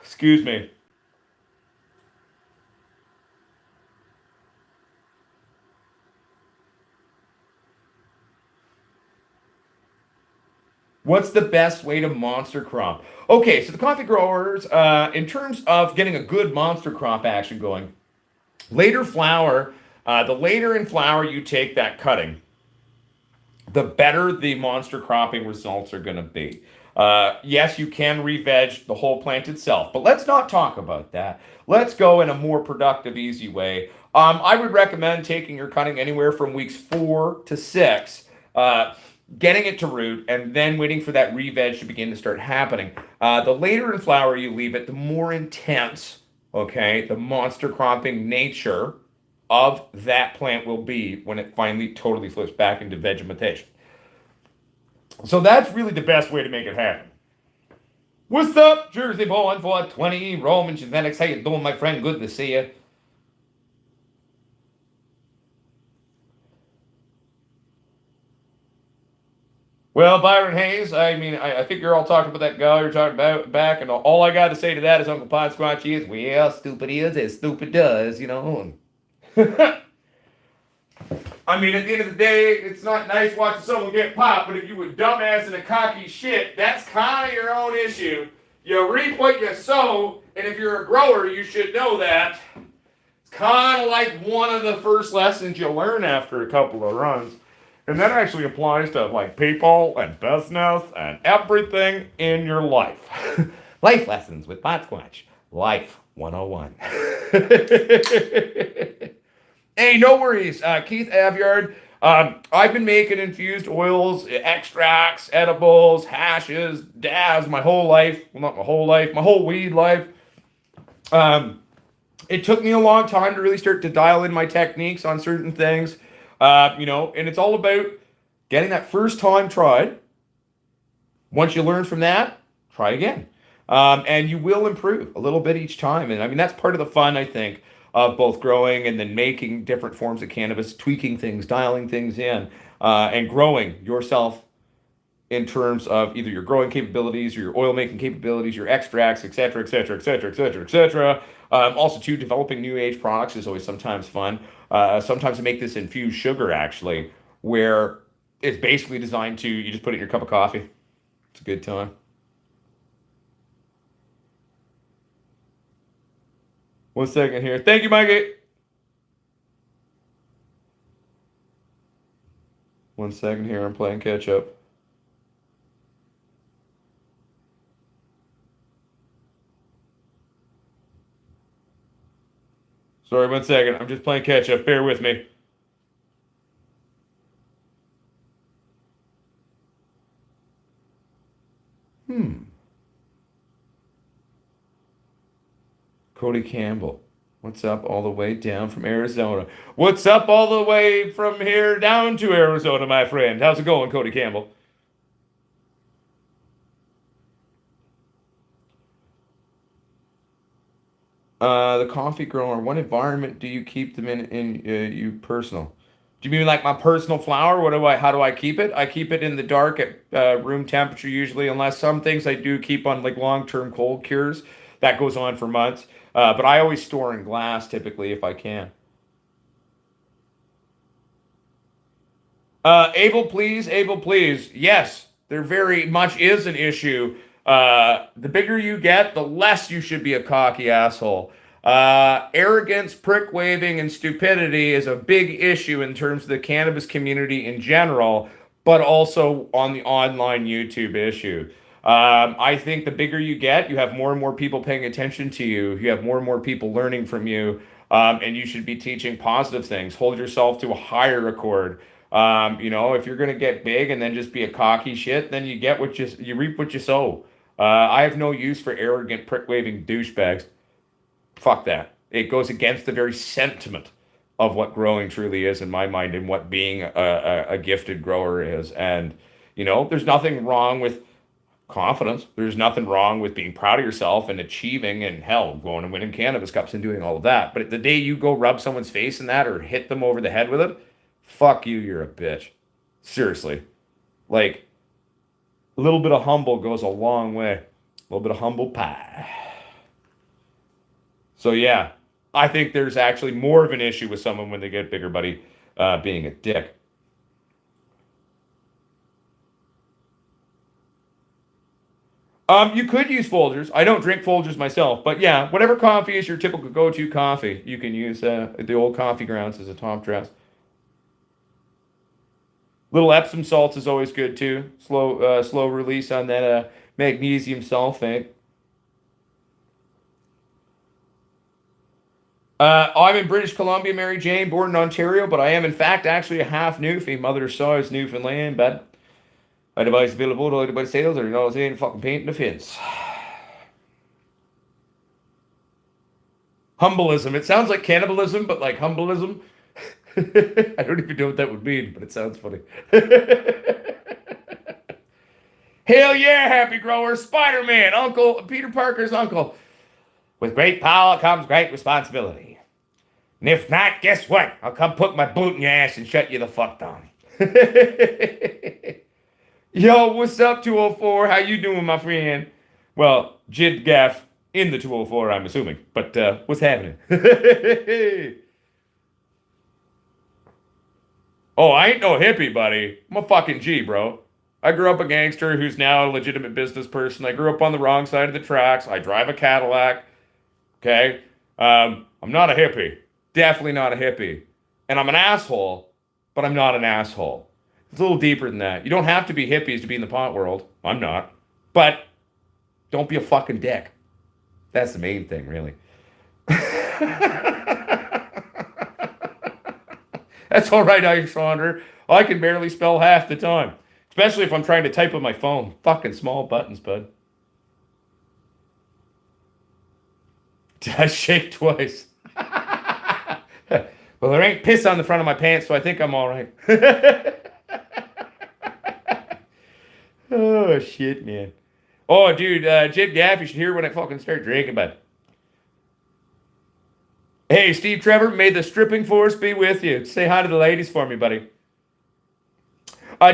Excuse me. What's the best way to monster crop? Okay, so the coffee growers, in terms of getting a good monster crop action going, later flower, the later in flower you take that cutting, the better the monster cropping results are going to be. Yes, you can re-veg the whole plant itself, but let's not talk about that. Let's go in a more productive, easy way. I would recommend taking your cutting anywhere from weeks 4 to 6, getting it to root, and then waiting for that re-veg to begin to start happening. The later in flower you leave it, the more intense, okay, the monster cropping nature of that plant will be when it finally totally flips back into vegetation. So that's really the best way to make it happen. What's up, Jersey Boy 420, Roman Genetics? How you doing, my friend? Good to see you. Well, Byron Hayes, I mean, I think you're all talking about that guy you're talking about back, and all I got to say to that is Uncle Potsquatch is, well, stupid is as stupid does, you know. I mean, at the end of the day, it's not nice watching someone get popped, but if you were dumbass and a cocky shit, that's kind of your own issue. You reap what you sow, and if you're a grower, you should know that. It's kind of like one of the first lessons you learn after a couple of runs. And that actually applies to like people and business and everything in your life. Life lessons with Potsquatch. Life 101. Hey, no worries. Keith Avyard, I've been making infused oils, extracts, edibles, hashes, dabs my whole life. Well, not my whole life, my whole weed life. Um, it took me a long time to really start to dial in my techniques on certain things. And it's all about getting that first time tried. Once you learn from that, try again. And you will improve a little bit each time. And I mean, that's part of the fun, I think, of both growing and then making different forms of cannabis, tweaking things, dialing things in, and growing yourself in terms of either your growing capabilities or your oil making capabilities, your extracts, et cetera, et cetera, et cetera, et cetera, et cetera. Also, too, developing new age products is always sometimes fun. Sometimes to make this infused sugar, actually, where it's basically designed to, you just put it in your cup of coffee. It's a good time. One second here. Thank you, Mikey. One second here. I'm playing catch up. Sorry, one second. I'm just playing catch up. Bear with me. Hmm. Cody Campbell. What's up all the way down from Arizona? What's up all the way from here down to Arizona, my friend? How's it going, Cody Campbell? The coffee grower. What environment do you keep them in you personal? Do you mean like my personal flower? How do I keep it? I keep it in the dark at room temperature usually, unless some things I do keep on like long-term cold cures. That goes on for months. But I always store in glass typically if I can. Able, please. Yes, there very much is an issue. The bigger you get, the less you should be a cocky asshole. Arrogance, prick waving, and stupidity is a big issue in terms of the cannabis community in general, but also on the online YouTube issue. I think the bigger you get, you have more and more people paying attention to you. You have more and more people learning from you, and you should be teaching positive things. Hold yourself to a higher accord. If you're gonna get big and then just be a cocky shit, then you reap what you sow. I have no use for arrogant, prick waving douchebags. Fuck that. It goes against the very sentiment of what growing truly is in my mind and what being a gifted grower is. And there's nothing wrong with confidence. There's nothing wrong with being proud of yourself and achieving and hell, going and winning cannabis cups and doing all of that. But the day you go rub someone's face in that or hit them over the head with it, fuck you, you're a bitch. Seriously. Like, a little bit of humble goes a long way. A little bit of humble pie. So, yeah, I think there's actually more of an issue with someone when they get bigger, buddy, being a dick. You could use Folgers. I don't drink Folgers myself, but yeah, whatever coffee is your typical go-to coffee, you can use the old coffee grounds as a top dress. Little Epsom salts is always good too. Slow release on that magnesium sulfate. I'm in British Columbia, Mary Jane, born in Ontario, but I am in fact actually a half Newfie. Mother size Newfoundland, but I devise available to by sales, or saying fucking painting the fence. Humbleism. It sounds like cannibalism, but like humbleism. I don't even know what that would mean, but it sounds funny. Hell yeah, happy growers. Spider-Man, Uncle Peter Parker's uncle. With great power comes great responsibility. And if not, guess what? I'll come put my boot in your ass and shut you the fuck down. Yo, what's up, 204? How you doing, my friend? Well, Jid Gaff in the 204, I'm assuming. But what's happening? Oh, I ain't no hippie, buddy. I'm a fucking G, bro. I grew up a gangster who's now a legitimate business person. I grew up on the wrong side of the tracks. I drive a Cadillac. Okay? I'm not a hippie. Definitely not a hippie. And I'm an asshole, but I'm not an asshole. It's a little deeper than that. You don't have to be hippies to be in the pot world. I'm not. But don't be a fucking dick. That's the main thing, really. That's all right, Alexander. I can barely spell half the time. Especially if I'm trying to type with my phone. Fucking small buttons, bud. Did I shake twice? Well, there ain't piss on the front of my pants, so I think I'm all right. Oh, shit, man. Oh, dude, Jib Gaff, you should hear when I fucking start drinking, bud. Hey, Steve Trevor, may the stripping force be with you. Say hi to the ladies for me, buddy.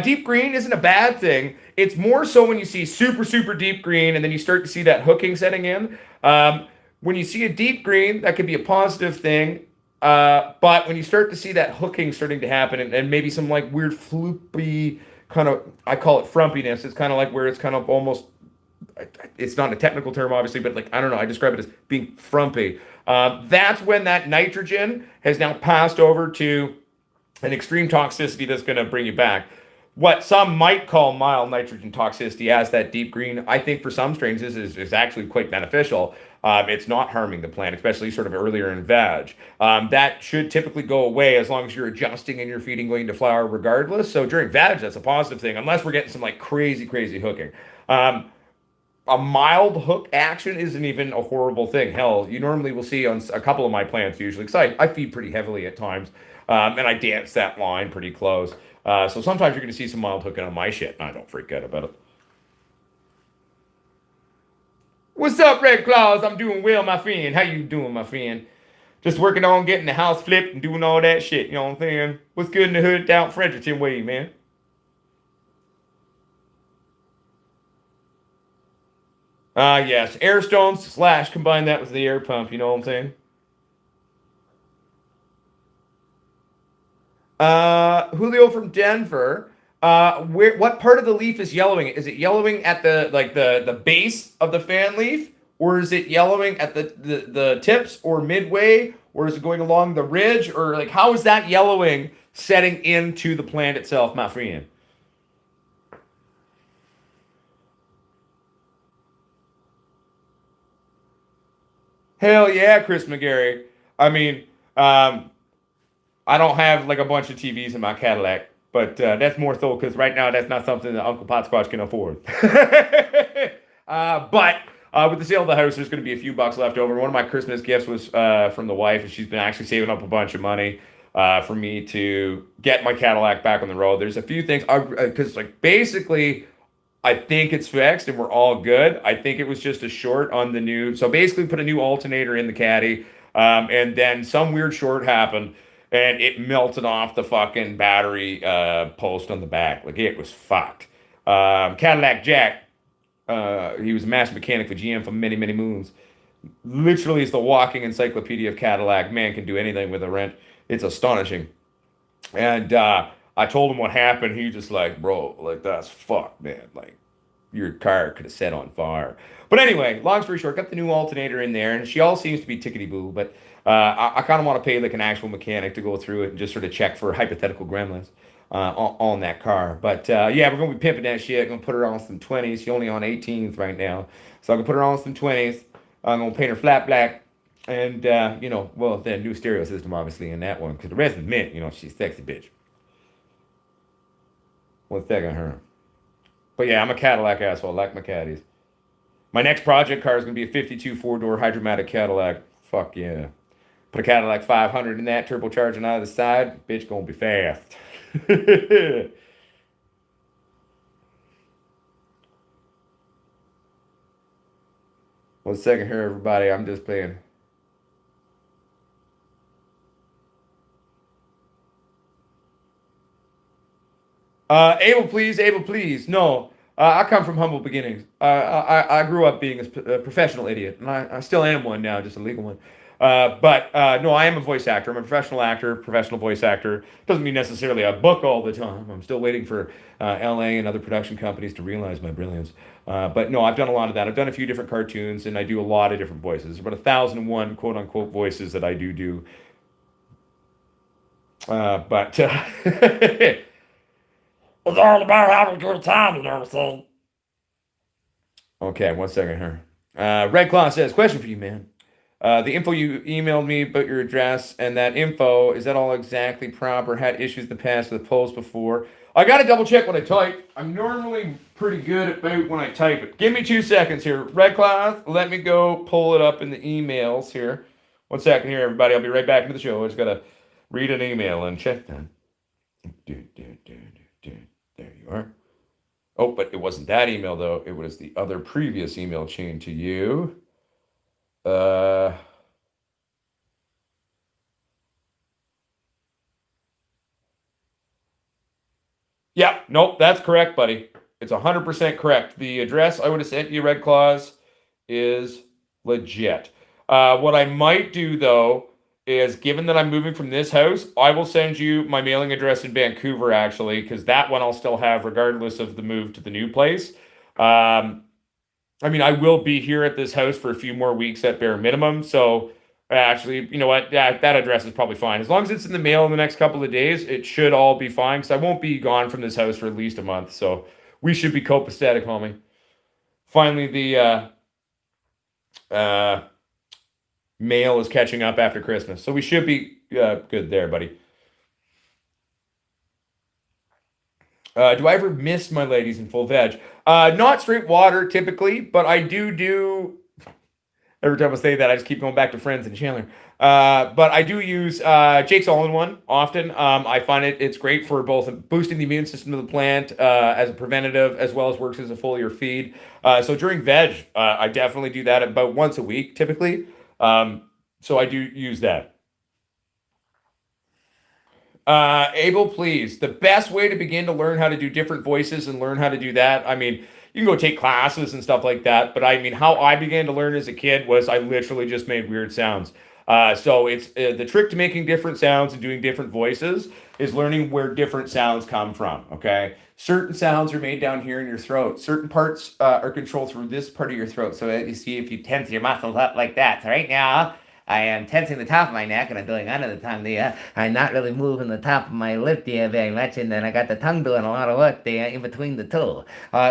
Deep green isn't a bad thing. It's more so when you see super, super deep green and then you start to see that hooking setting in. When you see a deep green, that could be a positive thing. But when you start to see that hooking starting to happen and maybe some like weird floopy kind of, I call it frumpiness. It's kind of like where it's kind of almost, it's not a technical term, obviously, but like, I don't know, I describe it as being frumpy. That's when that nitrogen has now passed over to an extreme toxicity that's going to bring you back. What some might call mild nitrogen toxicity as that deep green, I think for some strains this is actually quite beneficial. It's not harming the plant, especially sort of earlier in veg. That should typically go away as long as you're adjusting and you're feeding going to flower regardless. So during veg, that's a positive thing, unless we're getting some like crazy, crazy hooking. A mild hook action isn't even a horrible thing. Hell, you normally will see on a couple of my plants usually, because I feed pretty heavily at times, and I dance that line pretty close. So sometimes you're going to see some mild hooking on my shit, and I don't freak out about it. What's up, Red Claws? I'm doing well, my friend. How you doing, my friend? Just working on getting the house flipped and doing all that shit, you know what I'm saying? What's good in the hood down Fredericton way, man? Yes, air stones slash combine that with the air pump, you know what I'm saying? Julio from Denver. What part of the leaf is yellowing? Is it yellowing at the like the base of the fan leaf, or is it yellowing at the tips or midway, or is it going along the ridge, or like how is that yellowing setting into the plant itself, my friend? Hell yeah, Chris McGarry. I mean, um, I don't have like a bunch of TVs in my Cadillac, but that's more so because right now that's not something that Uncle Potsquatch can afford. But with the sale of the house, there's going to be a few bucks left over. One of my Christmas gifts was from the wife, and she's been actually saving up a bunch of money for me to get my Cadillac back on the road. There's a few things because like basically I think it's fixed and we're all good. I think it was just a short on the new. So basically, put a new alternator in the caddy, and then some weird short happened, and it melted off the fucking battery post on the back. Like it was fucked. Cadillac Jack, he was a master mechanic for GM for many, many moons. Literally, is the walking encyclopedia of Cadillac. Man can do anything with a wrench. It's astonishing. And I told him what happened. He just like, bro, like that's fucked, man. Like your car could have set on fire. But anyway, long story short, got the new alternator in there, and she all seems to be tickety boo. But I kind of want to pay like an actual mechanic to go through it and just sort of check for hypothetical gremlins on that car. But yeah, we're gonna be pimping that shit. Gonna put her on some 20s. She's only on 18th right now, so I'm gonna put her on some 20s. I'm gonna paint her flat black. And well, the new stereo system obviously in that one because the rest is mint. She's sexy bitch. One second, her. But yeah, I'm a Cadillac asshole. I like my caddies. My next project car is gonna be a '52 four-door hydromatic Cadillac. Fuck yeah. Put a Cadillac 500 in that, turbocharging out of the side. Bitch gonna be fast. One second here, everybody. I'm just playing. Able please, able please. No, I come from humble beginnings. I grew up being a professional idiot, and I still am one now, just a legal one. But no, I am a voice actor. I'm a professional actor, professional voice actor. Doesn't mean necessarily I book all the time. I'm still waiting for LA and other production companies to realize my brilliance. But no, I've done a lot of that. I've done a few different cartoons, and I do a lot of different voices. There's about 1,001 quote unquote voices that I do. But it's all about having a good time, you know what I'm saying? Okay, one second here. Red Claw says, question for you, man. The info you emailed me about your address and that info, is that all exactly proper? Had issues in the past with posts before. I gotta double check what I type. I'm normally pretty good about when I type it. Give me 2 seconds here. Red Cloth, let me go pull it up in the emails here. 1 second here, everybody. I'll be right back into the show. I just gotta read an email and check that. There you are. Oh, but it wasn't that email though. It was the other previous email chain to you. Uh, yeah, nope, that's correct, buddy. It's 100% correct. The address I would have sent you, Red Claws, is legit. What I might do though is, given that I'm moving from this house, I will send you my mailing address in Vancouver actually, because that one I'll still have regardless of the move to the new place. I mean, I will be here at this house for a few more weeks at bare minimum. So actually, you know what? Yeah, that address is probably fine. As long as it's in the mail in the next couple of days, it should all be fine because I won't be gone from this house for at least a month. So we should be copacetic, homie. Finally, the uh, mail is catching up after Christmas. So we should be good there, buddy. Do I ever miss my ladies in full veg? Not straight water typically, but I do. Every time I say that, I just keep going back to Friends and Chandler. But I do use Jake's All-in-One often. I find it's great for both boosting the immune system of the plant as a preventative, as well as works as a foliar feed. So during veg, I definitely do that about once a week, typically. So I do use that. Abel, please. The best way to begin to learn how to do different voices and learn how to do that. I mean, you can go take classes and stuff like that. But I mean, how I began to learn as a kid was I literally just made weird sounds. So it's the trick to making different sounds and doing different voices is learning where different sounds come from. Okay. Certain sounds are made down here in your throat. Certain parts are controlled through this part of your throat. So you see if you tense your muscles up like that. So right now, I am tensing the top of my neck and I'm doing under the tongue there. I'm not really moving the top of my lip there very much, and then I got the tongue doing a lot of work there in between the two.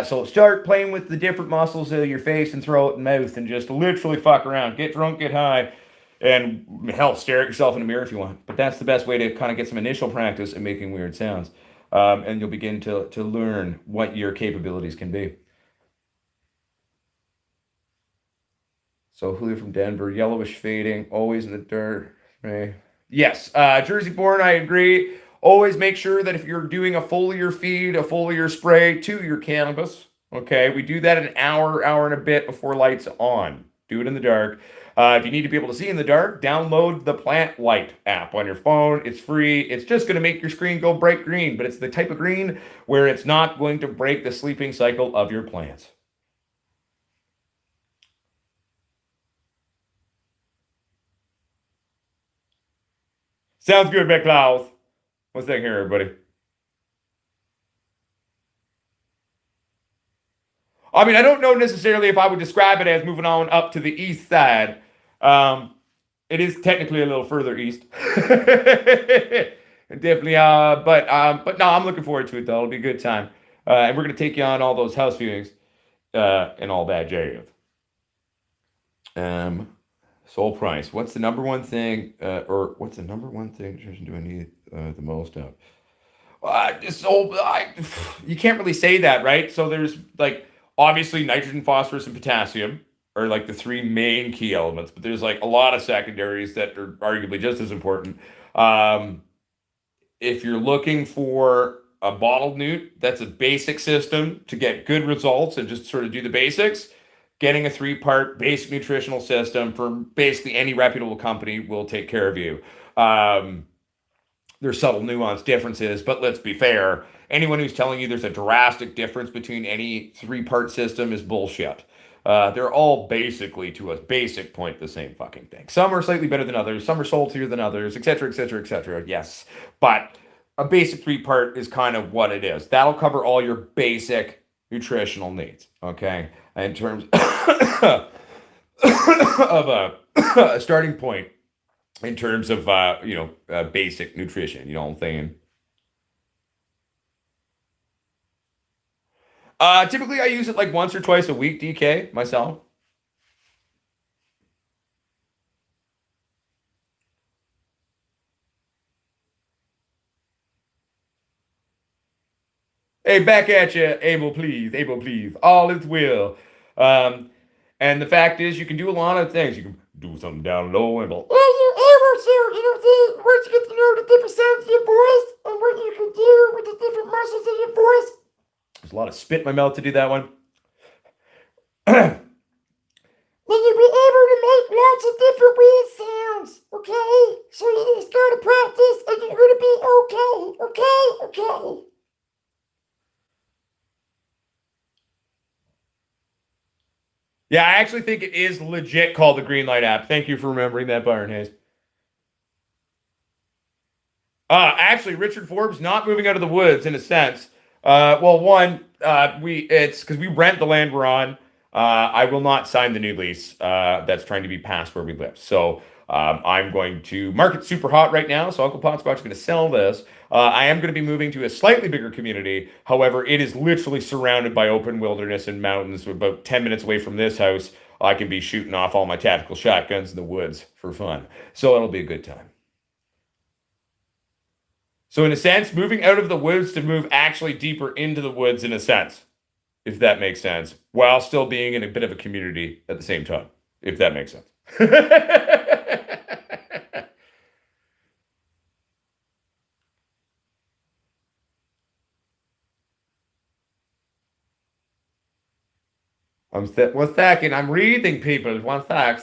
So start playing with the different muscles of your face and throat and mouth and just literally fuck around. Get drunk, get high, and hell, stare at yourself in the mirror if you want. But that's the best way to kind of get some initial practice in making weird sounds. And you'll begin to learn what your capabilities can be. So Julio from Denver, yellowish fading, always in the dirt. Right? Yes, Jersey born. I agree. Always make sure that if you're doing a foliar feed, a foliar spray to your cannabis, okay, we do that an hour and a bit before lights on. Do it in the dark. If you need to be able to see in the dark, download the Plant Light app on your phone. It's free. It's just going to make your screen go bright green, but it's the type of green where it's not going to break the sleeping cycle of your plants. Sounds good, McCloud. One second here, everybody. I mean, I don't know necessarily if I would describe it as moving on up to the east side. Um, it is technically a little further east. Definitely, but no, I'm looking forward to it though. It'll be a good time, and we're gonna take you on all those house viewings and all that jazz. Um, Soul price. What's the number one thing, or what's the number one thing nutrition do I need the most of? You can't really say that, right? So there's like obviously nitrogen, phosphorus, and potassium are like the three main key elements, but there's like a lot of secondaries that are arguably just as important. Um, if you're looking for a bottled newt, that's a basic system to get good results and just sort of do the basics. Getting a 3-part basic nutritional system from basically any reputable company will take care of you. There's subtle nuance differences, but let's be fair. Anyone who's telling you there's a drastic difference between any 3-part system is bullshit. They're all basically, to a basic point, the same fucking thing. Some are slightly better than others, some are saltier than others, etc., etc., etc. Yes, but a basic 3-part is kind of what it is. That'll cover all your basic nutritional needs. Okay, in terms of a starting point in terms of basic nutrition. You know what I'm saying? Typically, I use it like once or twice a week. DK myself. Hey, back at you, Abel, please. Abel, please. All is well. Um, and the fact is, you can do a lot of things. You can do something down low and go, "Are you able to, once you get to know the different sounds of your voice and what you can do with the different muscles of your voice." There's a lot of spit in my mouth to do that one. Then you'll be able to make lots of different weird sounds, okay? So you just gotta practice and you're gonna be okay, okay? Yeah, I actually think it is legit called the Green Light app. Thank you for remembering that, Byron Hayes. Actually, Richard Forbes not moving out of the woods in a sense. Well, one, it's because we rent the land we're on. I will not sign the new lease that's trying to be passed where we live. So I'm going to market super hot right now. So Uncle Potsquatch is going to sell this. I am going to be moving to a slightly bigger community. However, it is literally surrounded by open wilderness and mountains. About 10 minutes away from this house, I can be shooting off all my tactical shotguns in the woods for fun. So it'll be a good time. So in a sense, moving out of the woods to move actually deeper into the woods in a sense, if that makes sense, while still being in a bit of a community at the same time, if that makes sense. One second, I'm reading people. One sec.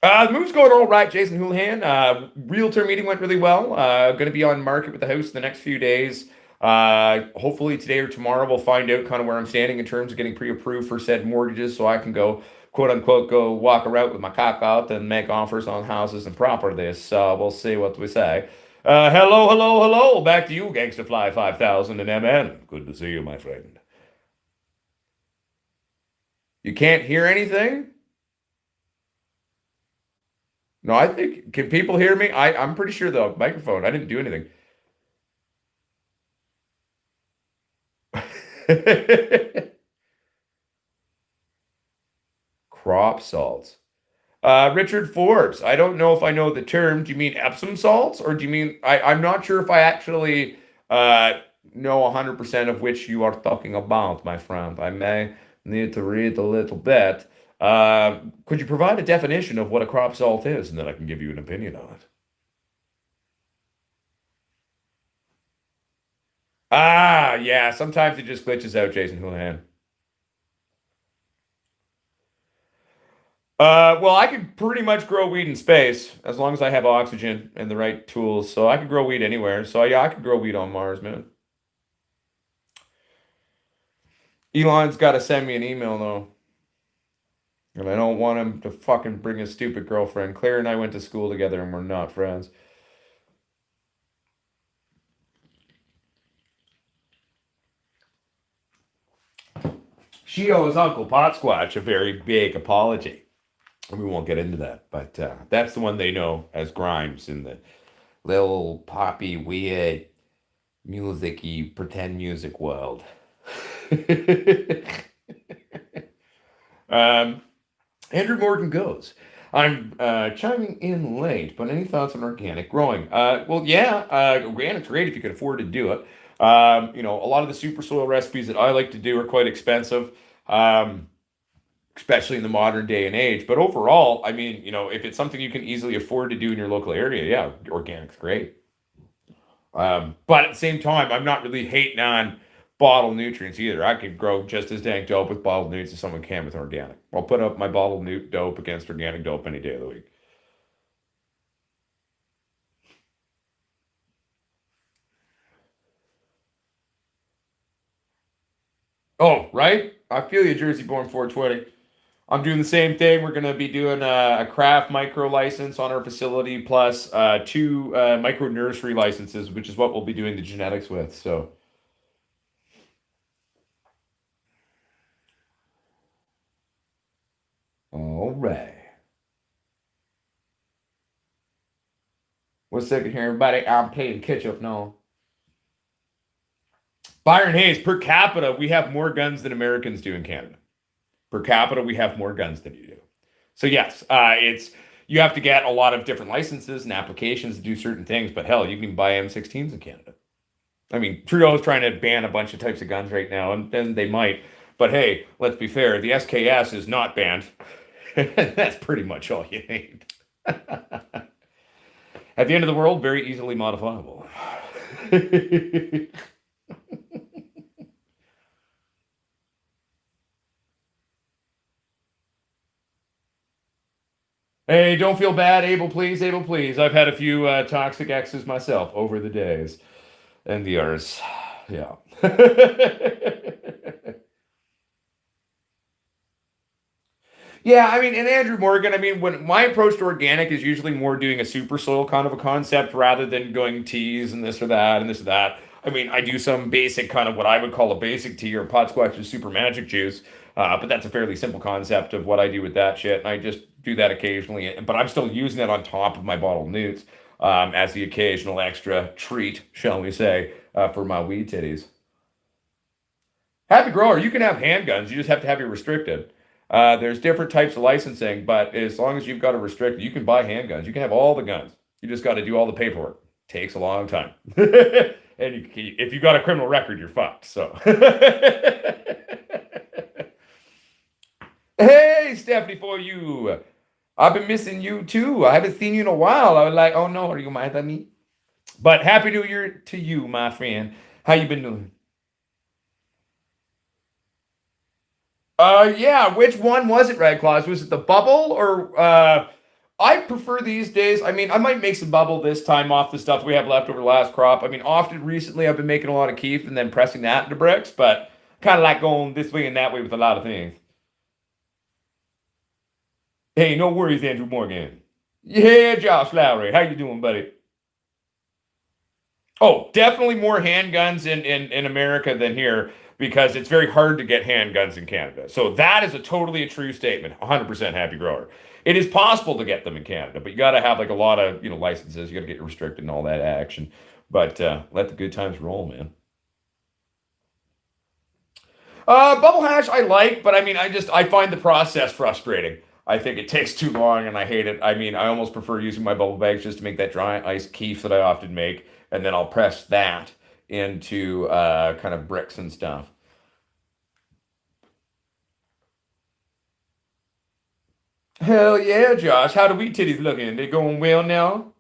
The move's going all right, Jason Houlihan. Realtor meeting went really well. Going to be on market with the house in the next few days. Hopefully today or tomorrow we'll find out kind of where I'm standing in terms of getting pre-approved for said mortgages, so I can go, quote unquote, go walk around with my cock out and make offers on houses and properties. We'll see what we say. Hello. Back to you, Gangsta Fly 5000 and MN. Good to see you, my friend. You can't hear anything? No, I think, can people hear me? I'm pretty sure the microphone, I didn't do anything. Crop salts. Richard Forbes, I don't know if I know the term. Do you mean Epsom salts or do you mean, I'm not sure if I actually know 100% of which you are talking about, my friend. I may need to read a little bit. Could you provide a definition of what a crop salt is and then I can give you an opinion on it? Yeah, sometimes it just glitches out, Jason Houlihan. Well, I could pretty much grow weed in space as long as I have oxygen and the right tools. So I could grow weed anywhere. So yeah, I could grow weed on Mars, man. Elon's got to send me an email though, and I don't want him to fucking bring his stupid girlfriend. Claire and I went to school together, and we're not friends. She owes Uncle Potsquatch a very big apology. We won't get into that, but that's the one they know as Grimes in the little poppy, weird, music-y, pretend music world. um, Andrew Morgan goes. I'm chiming in late, but any thoughts on organic growing? Well, yeah, organic's great if you can afford to do it. A lot of the super soil recipes that I like to do are quite expensive. Especially in the modern day and age. But overall, I mean, if it's something you can easily afford to do in your local area, yeah, organic's great. But at the same time, I'm not really hating on bottled nutrients either. I could grow just as dang dope with bottled nutrients as someone can with organic. I'll put up my bottled dope against organic dope any day of the week. Oh, right? I feel you, Jersey born 420. I'm doing the same thing. We're going to be doing a craft micro license on our facility, plus two micro nursery licenses, which is what we'll be doing the genetics with. So, all right. One second here, everybody. I'm paying ketchup now. Byron Hayes, per capita, we have more guns than Americans do in Canada. Per capita, we have more guns than you do. So yes, it's you have to get a lot of different licenses and applications to do certain things. But hell, you can buy M16s in Canada. I mean, Trudeau's trying to ban a bunch of types of guns right now, and then they might. But hey, let's be fair. The SKS is not banned. That's pretty much all you need. At the end of the world, very easily modifiable. Hey, don't feel bad, Abel, please, Abel, please. I've had a few toxic exes myself over the days and the years. Yeah. Yeah, I mean, and Andrew Morgan, I mean, when my approach to organic is usually more doing a super soil kind of a concept rather than going teas and this or that and this or that. I mean, I do some basic kind of what I would call a basic tea or Potsquatch super magic juice, but that's a fairly simple concept of what I do with that shit. And I just do that occasionally, but I'm still using it on top of my bottled newts as the occasional extra treat, shall we say, for my weed titties. Happy grower, you can have handguns. You just have to have it restricted. There's different types of licensing, but as long as you've got it restricted, you can buy handguns. You can have all the guns. You just got to do all the paperwork. Takes a long time. And if you got a criminal record, you're fucked. So, hey, Stephanie, for you. I've been missing you too. I haven't seen you in a while. I was like, oh no, are you mad at me? But happy New Year to you, my friend. How you been doing? Yeah, which one was it, Red Claus? Was it the bubble or I prefer these days. I mean, I might make some bubble this time off the stuff we have left over the last crop. I mean, often recently I've been making a lot of keef and then pressing that into bricks, but kind of like going this way and that way with a lot of things. Hey, no worries, Andrew Morgan. Yeah, Josh Lowry. How you doing, buddy? Oh, definitely more handguns in America than here because it's very hard to get handguns in Canada. So that is a totally a true statement. 100% happy grower. It is possible to get them in Canada, but you got to have like a lot of licenses. You got to get restricted and all that action. But let the good times roll, man. Bubble hash I like, but I mean I find the process frustrating. I think it takes too long and I hate it. I mean, I almost prefer using my bubble bags just to make that dry ice keef that I often make, and then I'll press that into kind of bricks and stuff. Hell yeah, Josh. How the wheat titties looking? They going well now?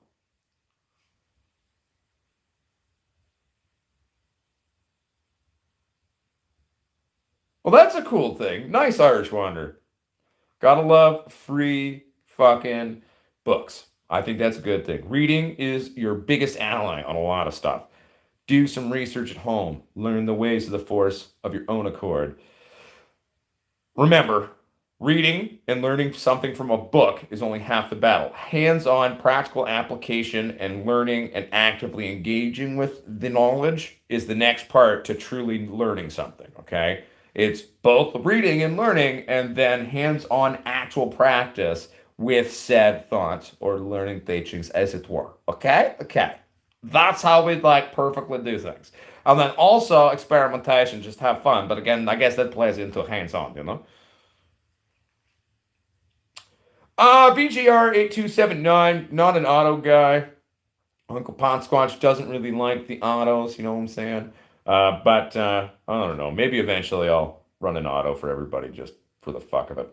Well, that's a cool thing. Nice Irish Wander. Gotta love free fucking books. I think that's a good thing. Reading is your biggest ally on a lot of stuff. Do some research at home. Learn the ways of the force of your own accord. Remember, reading and learning something from a book is only half the battle. Hands on practical application and learning and actively engaging with the knowledge is the next part to truly learning something, okay? It's both reading and learning and then hands on actual practice with said thoughts or learning teachings, as it were, okay? Okay. That's how we like perfectly do things. And then also experimentation, just have fun. But again, I guess that plays into hands on, you know? BGR8279, not an auto guy. Uncle Potsquatch doesn't really like the autos, you know what I'm saying? But I don't know. Maybe eventually I'll run an auto for everybody just for the fuck of it.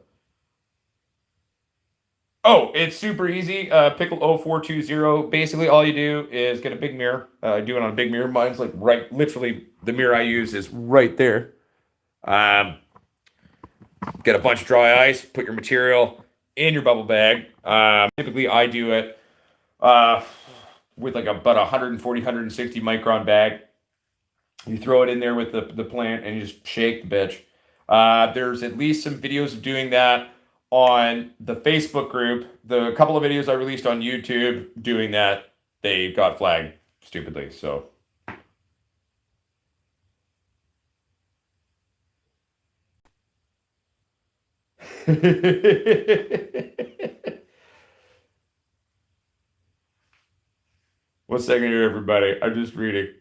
Oh, it's super easy. Pickle 0420. Basically, all you do is get a big mirror. I do it on a big mirror. Mine's like right, literally, the mirror I use is right there. Um, get a bunch of dry ice, put your material in your bubble bag. Typically, I do it uh, with like about 140, 160 micron bag. You throw it in there with the plant and you just shake the bitch. There's at least some videos of doing that on the Facebook group. The couple of videos I released on YouTube doing that, they got flagged stupidly. So one second here, everybody. I'm just reading.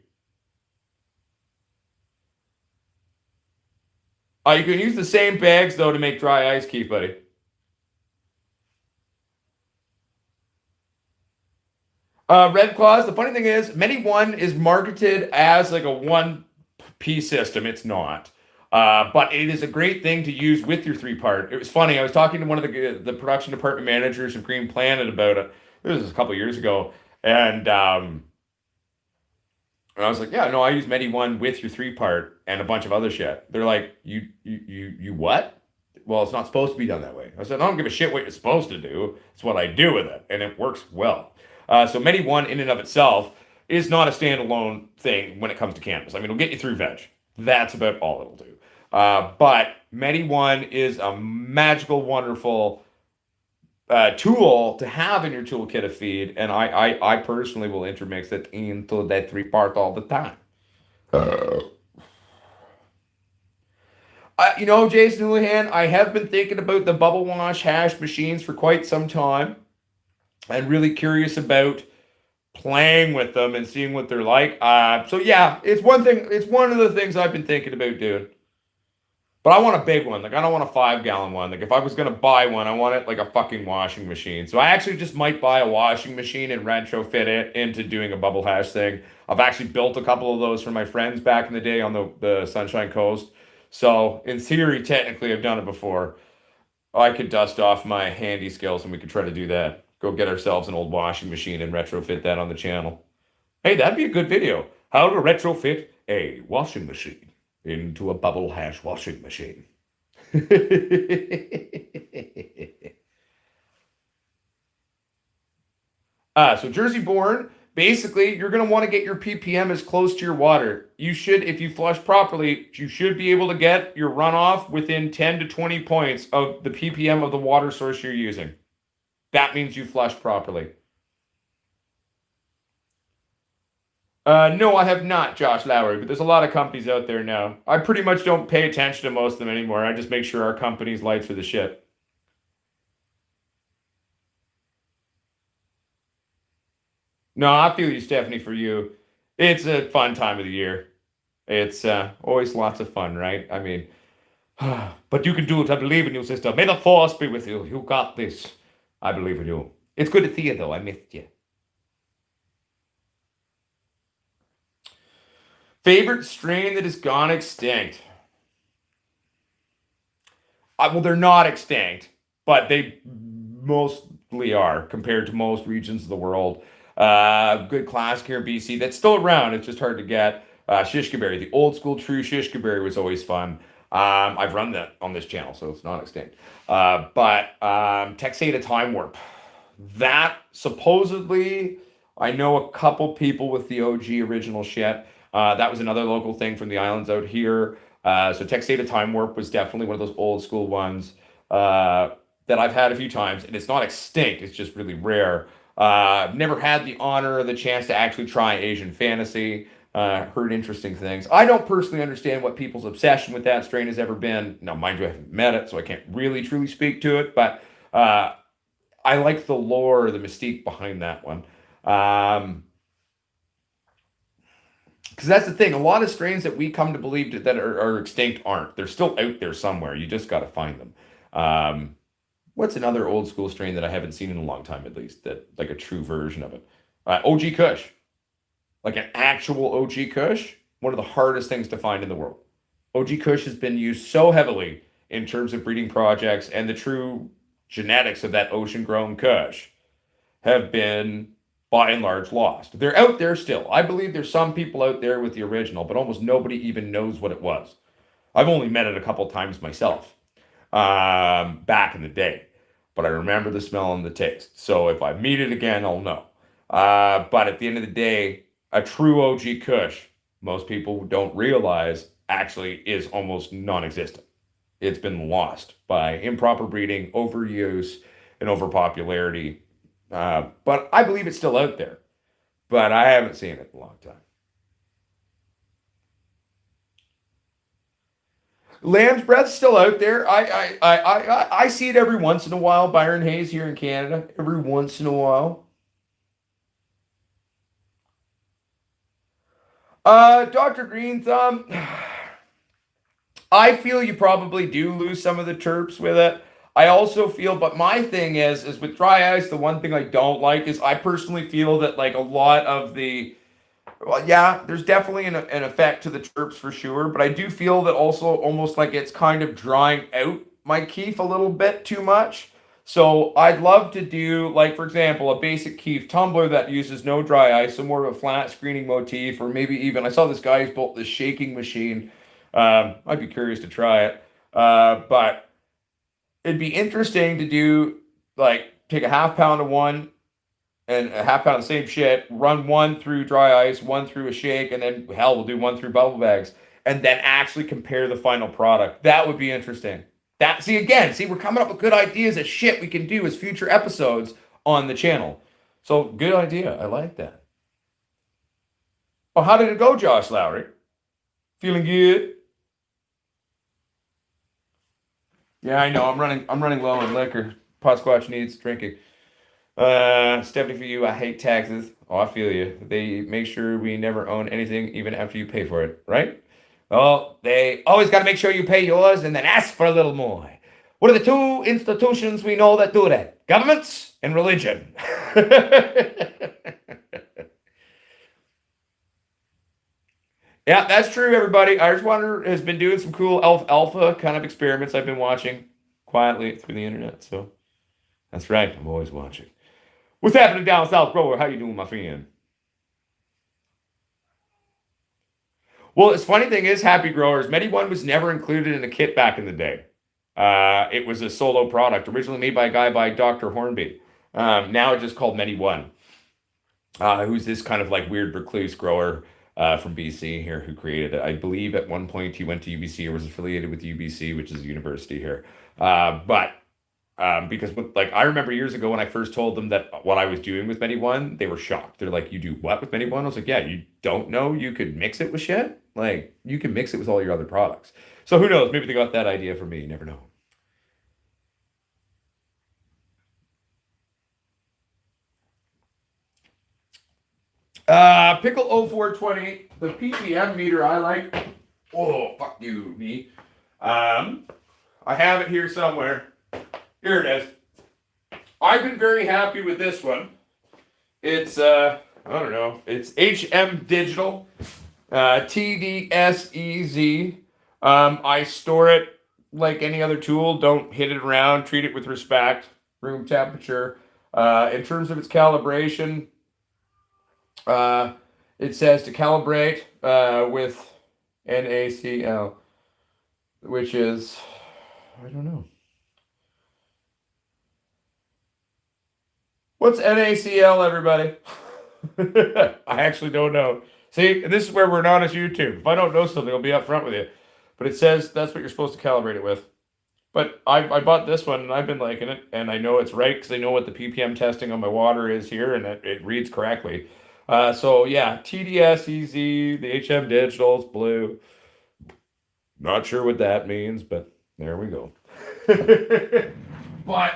You can use the same bags though to make dry ice, Keith, buddy. Red Claws, the funny thing is, Medi One is marketed as like a one piece system. It's not. But it is a great thing to use with your three part. It was funny. I was talking to one of the production department managers of Green Planet about it. This was a couple years ago, and I was like, yeah, no, I use Medi One with your three part and a bunch of other shit. They're like, you what? Well, it's not supposed to be done that way. I said, I don't give a shit what you're supposed to do. It's what I do with it, and it works well. So Medi One in and of itself is not a standalone thing when it comes to cannabis. I mean, it'll get you through veg. That's about all it'll do. But Medi One is a magical, wonderful tool to have in your toolkit of feed, and I personally will intermix it into that three part all the time. Jason Houlihan, I have been thinking about the bubble wash hash machines for quite some time, and really curious about playing with them and seeing what they're like. So yeah, it's one thing. It's one of the things I've been thinking about doing. But I want a big one. Like, I don't want a 5-gallon one. Like, if I was going to buy one, I want it like a fucking washing machine. So I actually just might buy a washing machine and retrofit it into doing a bubble hash thing. I've actually built a couple of those for my friends back in the day on the Sunshine Coast. So in theory, technically, I've done it before. I could dust off my handy skills and we could try to do that. Go get ourselves an old washing machine and retrofit that on the channel. Hey, that'd be a good video. How to retrofit a washing machine into a bubble hash washing machine. So Jersey Born, basically, you're going to want to get your ppm as close to your water. You should, if you flush properly, you should be able to get your runoff within 10 to 20 points of the ppm of the water source you're using. That means you flushed properly. No, I have not, Josh Lowry, but there's a lot of companies out there now. I pretty much don't pay attention to most of them anymore. I just make sure our company's lights are the shit. No, I feel you, Stephanie, for you. It's a fun time of the year. It's always lots of fun, right? I mean, but you can do it. I believe in you, sister. May the force be with you. You got this. I believe in you. It's good to see you, though. I missed you. Favorite strain that has gone extinct? Well, they're not extinct, but they mostly are compared to most regions of the world. Good classic here in BC that's still around. It's just hard to get. Shishkaberry, the old school true Shishkaberry was always fun. I've run that on this channel, so it's not extinct. But Texada Time Warp. That supposedly, I know a couple people with the OG original shit. That was another local thing from the islands out here. So Texada Time Warp was definitely one of those old school ones that I've had a few times. And it's not extinct, it's just really rare. Never had the honor or the chance to actually try Asian Fantasy. Heard interesting things. I don't personally understand what people's obsession with that strain has ever been. Now, mind you, I haven't met it, so I can't really truly speak to it. But I like the lore, the mystique behind that one. Because that's the thing. A lot of strains that we come to believe that are extinct aren't. They're still out there somewhere. You just got to find them. What's another old school strain that I haven't seen in a long time, at least, that like a true version of it? OG Kush. Like an actual OG Kush. One of the hardest things to find in the world. OG Kush has been used so heavily in terms of breeding projects, and the true genetics of that ocean-grown Kush have been, by and large, lost. They're out there still. I believe there's some people out there with the original, but almost nobody even knows what it was. I've only met it a couple times myself back in the day, but I remember the smell and the taste. So if I meet it again, I'll know. But at the end of the day, a true OG Kush, most people don't realize, actually is almost non-existent. It's been lost by improper breeding, overuse, and overpopularity. But I believe it's still out there. But I haven't seen it in a long time. Lamb's Breath's still out there. I see it every once in a while. Byron Hayes here in Canada. Every once in a while. Dr. Green Thumb. I feel you probably do lose some of the terps with it. I also feel, but my thing is with dry ice, the one thing I don't like is I personally feel that like a lot of the, well, yeah, there's definitely an effect to the terps for sure, but I do feel that also almost like it's kind of drying out my keef a little bit too much. So I'd love to do, like, for example, a basic keef tumbler that uses no dry ice, so more of a flat screening motif, or maybe even, I saw this guy who's built this shaking machine. I'd be curious to try it. But it'd be interesting to do, like, take a half pound of one, and a half pound of the same shit, run one through dry ice, one through a shake, and then hell, we'll do one through bubble bags, and then actually compare the final product. That would be interesting. That see, we're coming up with good ideas of shit we can do as future episodes on the channel. So good idea. I like that. Oh, how did it go, Josh Lowry? Feeling good? Yeah, I know. I'm running low on liquor. Potsquatch needs drinking. Stephanie, for you, I hate taxes. Oh, I feel you. They make sure we never own anything, even after you pay for it, right? Well, they always got to make sure you pay yours and then ask for a little more. What are the two institutions we know that do that? Governments and religion. Yeah, that's true, everybody. Irish Water has been doing some cool alpha kind of experiments I've been watching quietly through the internet. So that's right. I'm always watching. What's happening down South Grower? How you doing, my friend? Well, the funny thing is, Happy Growers, Medi One was never included in the kit back in the day. It was a solo product, originally made by a guy by Dr. Hornby. Now it's just called Medi One, who's this kind of like weird recluse grower from BC here who created it. I believe at one point he went to UBC or was affiliated with UBC, which is a university here. But because like I remember years ago when I first told them that what I was doing with Medi One, they were shocked. They're like, "You do what with Medi One?" I was like, "Yeah, you don't know you could mix it with shit. Like you can mix it with all your other products." So who knows? Maybe they got that idea from me. You never know. Pickle 0420, the ppm meter I like. Oh, fuck you, me. I have it here somewhere. Here it is. I've been very happy with this one. It's I don't know. It's HM Digital, TDSEZ. I store it like any other tool. Don't hit it around. Treat it with respect. Room temperature. In terms of its calibration, uh, it says to calibrate with NaCl, which is, I don't know. What's NaCl, everybody? I actually don't know. See, this is where we're not as YouTube. If I don't know something, I'll be upfront with you. But it says that's what you're supposed to calibrate it with. But I bought this one and I've been liking it, and I know it's right because I know what the ppm testing on my water is here, and it reads correctly. So yeah, TDS EZ, the HM Digital's blue. Not sure what that means, but there we go. But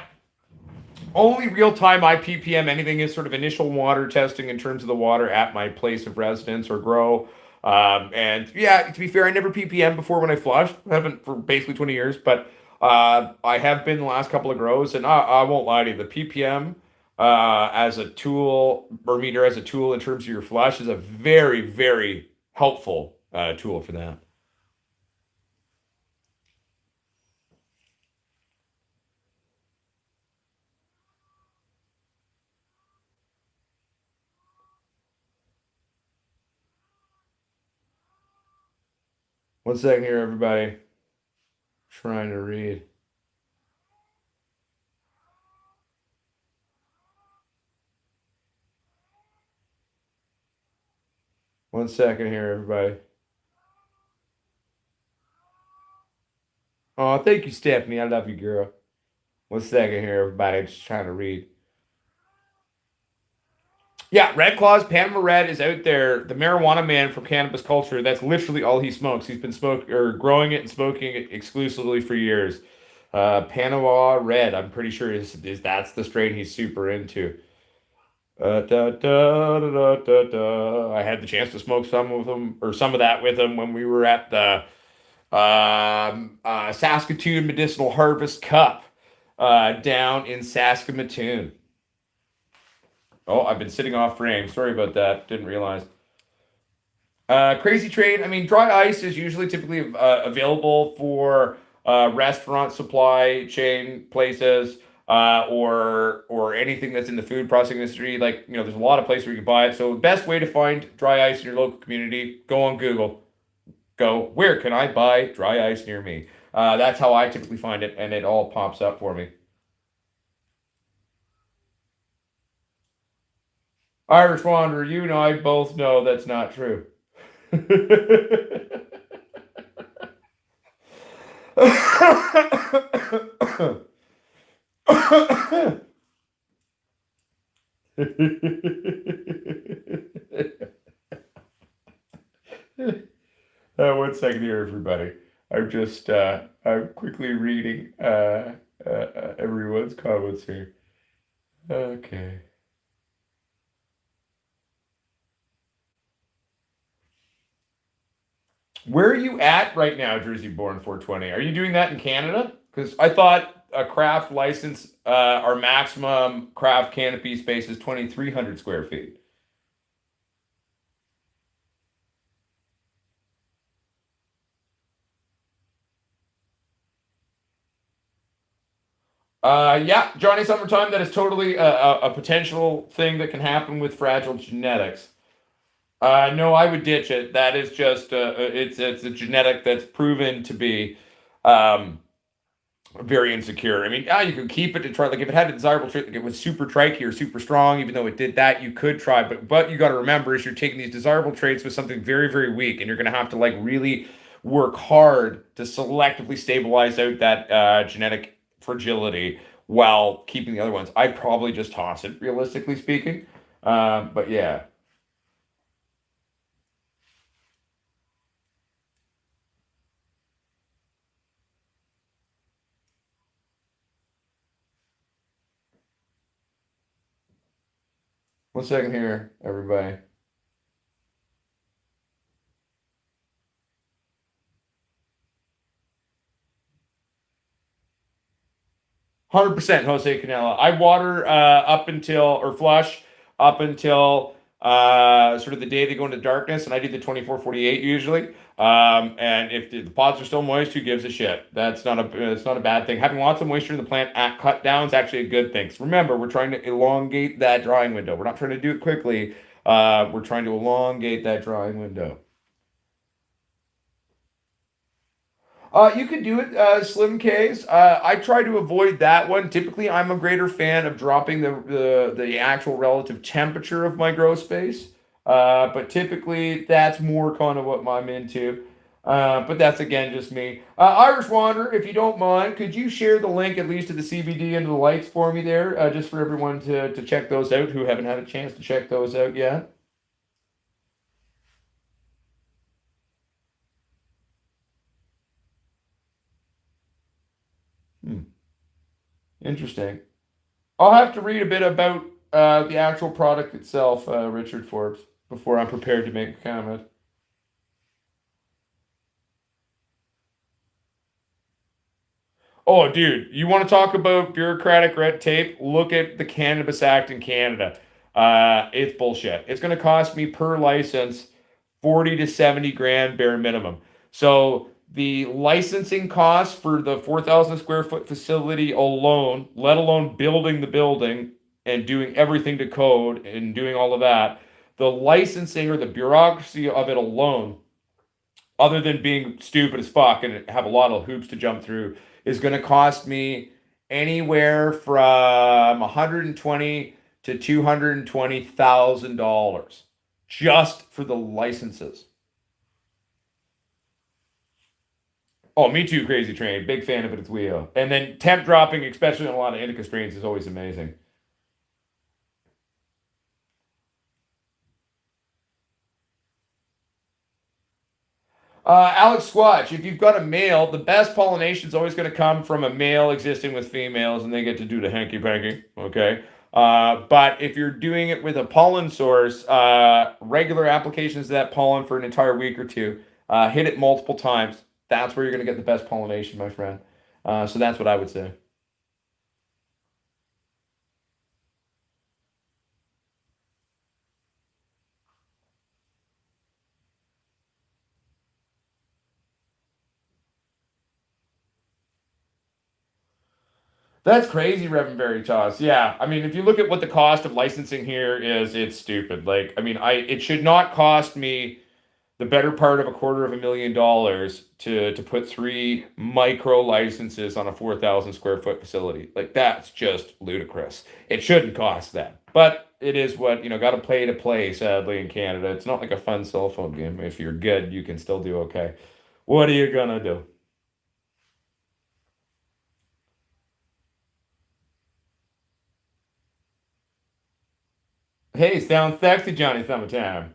only real time I ppm anything is sort of initial water testing in terms of the water at my place of residence or grow. And yeah, to be fair, I never ppm before when I flushed. I haven't for basically 20 years, but I have been the last couple of grows, and I won't lie to you, the ppm as a tool or meter as a tool in terms of your flush is a very, very helpful tool for that. One second here, everybody. Trying to read. One second here, everybody. Oh, thank you, Stephanie. I love you, girl. One second here, everybody. Just trying to read. Yeah, Red Claws, Panama Red is out there. The marijuana man from cannabis culture. That's literally all he smokes. He's been smoking or growing it and smoking it exclusively for years. Panama Red, I'm pretty sure is that's the strain he's super into. Da, da, da, da, da, da. I had the chance to smoke some of them or some of that with him when we were at the Saskatoon Medicinal Harvest Cup. down in Saskatoon. Oh, I've been sitting off frame. Sorry about that. Didn't realize. Crazy trade. I mean, dry ice is usually typically available for restaurant supply chain places or anything that's in the food processing industry. Like, there's a lot of places where you can buy it. So the best way to find dry ice in your local community, go on Google. Go, where can I buy dry ice near me? That's how I typically find it, and it all pops up for me. Irish Wanderer, you and I both know that's not true. One second here, everybody. I'm quickly reading everyone's comments here. Okay. Where are you at right now, Jersey Born 420? Are you doing that in Canada? Because I thought a craft license, our maximum craft canopy space is 2,300 square feet. Yeah, Johnny Summertime, that is totally a potential thing that can happen with fragile genetics. No, I would ditch it. That is just it's a genetic that's proven to be um, very insecure. I mean, you could keep it to try. Like if it had a desirable trait, like it was super tricky or super strong, even though it did that, you could try. But you got to remember is you're taking these desirable traits with something very very weak, and you're going to have to like really work hard to selectively stabilize out that genetic fragility while keeping the other ones. I'd probably just toss it, realistically speaking. But yeah. 1 second here, everybody. 100% Jose Canela. I water up until, or flush up until sort of the day they go into darkness, and I do the 24-48 usually. And if the pods are still moist, who gives a shit? It's not a bad thing. Having lots of moisture in the plant at cut down is actually a good thing. So remember, we're trying to elongate that drying window. We're not trying to do it quickly. We're trying to elongate that drying window. You could do it, slim Ks. I try to avoid that one. Typically, I'm a greater fan of dropping the actual relative temperature of my grow space. But typically, that's more kind of what I'm into. But that's again just me. Irish Wanderer, if you don't mind, could you share the link at least to the CBD and the lights for me there, just for everyone to check those out who haven't had a chance to check those out yet? Hmm, interesting. I'll have to read a bit about the actual product itself, Richard Forbes, before I'm prepared to make a comment. Oh, dude, you want to talk about bureaucratic red tape? Look at the Cannabis Act in Canada. It's bullshit. It's going to cost me per license 40 to 70 grand bare minimum. So the licensing cost for the 4,000 square foot facility alone, let alone building the building and doing everything to code and doing all of that, the licensing or the bureaucracy of it alone, other than being stupid as fuck and have a lot of hoops to jump through, is going to cost me anywhere from 120 to $220,000 just for the licenses. Oh, me too, Crazy Train. Big fan of it as well. And then temp dropping, especially on a lot of indica strains, is always amazing. Alex Squatch, if you've got a male, the best pollination is always going to come from a male existing with females, and they get to do the hanky panky. Okay. But if you're doing it with a pollen source, regular applications of that pollen for an entire week or two, hit it multiple times. That's where you're going to get the best pollination, my friend. So that's what I would say. That's crazy, Reverend Veritas. Yeah, I mean, if you look at what the cost of licensing here is, it's stupid. Like, I mean, it should not cost me the better part of $250,000 to put three micro licenses on a 4,000 square foot facility. Like, that's just ludicrous. It shouldn't cost that, but it is what got to pay to play. Sadly, in Canada, it's not like a fun cell phone game. If you're good, you can still do okay. What are you gonna do? Hey, sounds sexy, Johnny Summertime.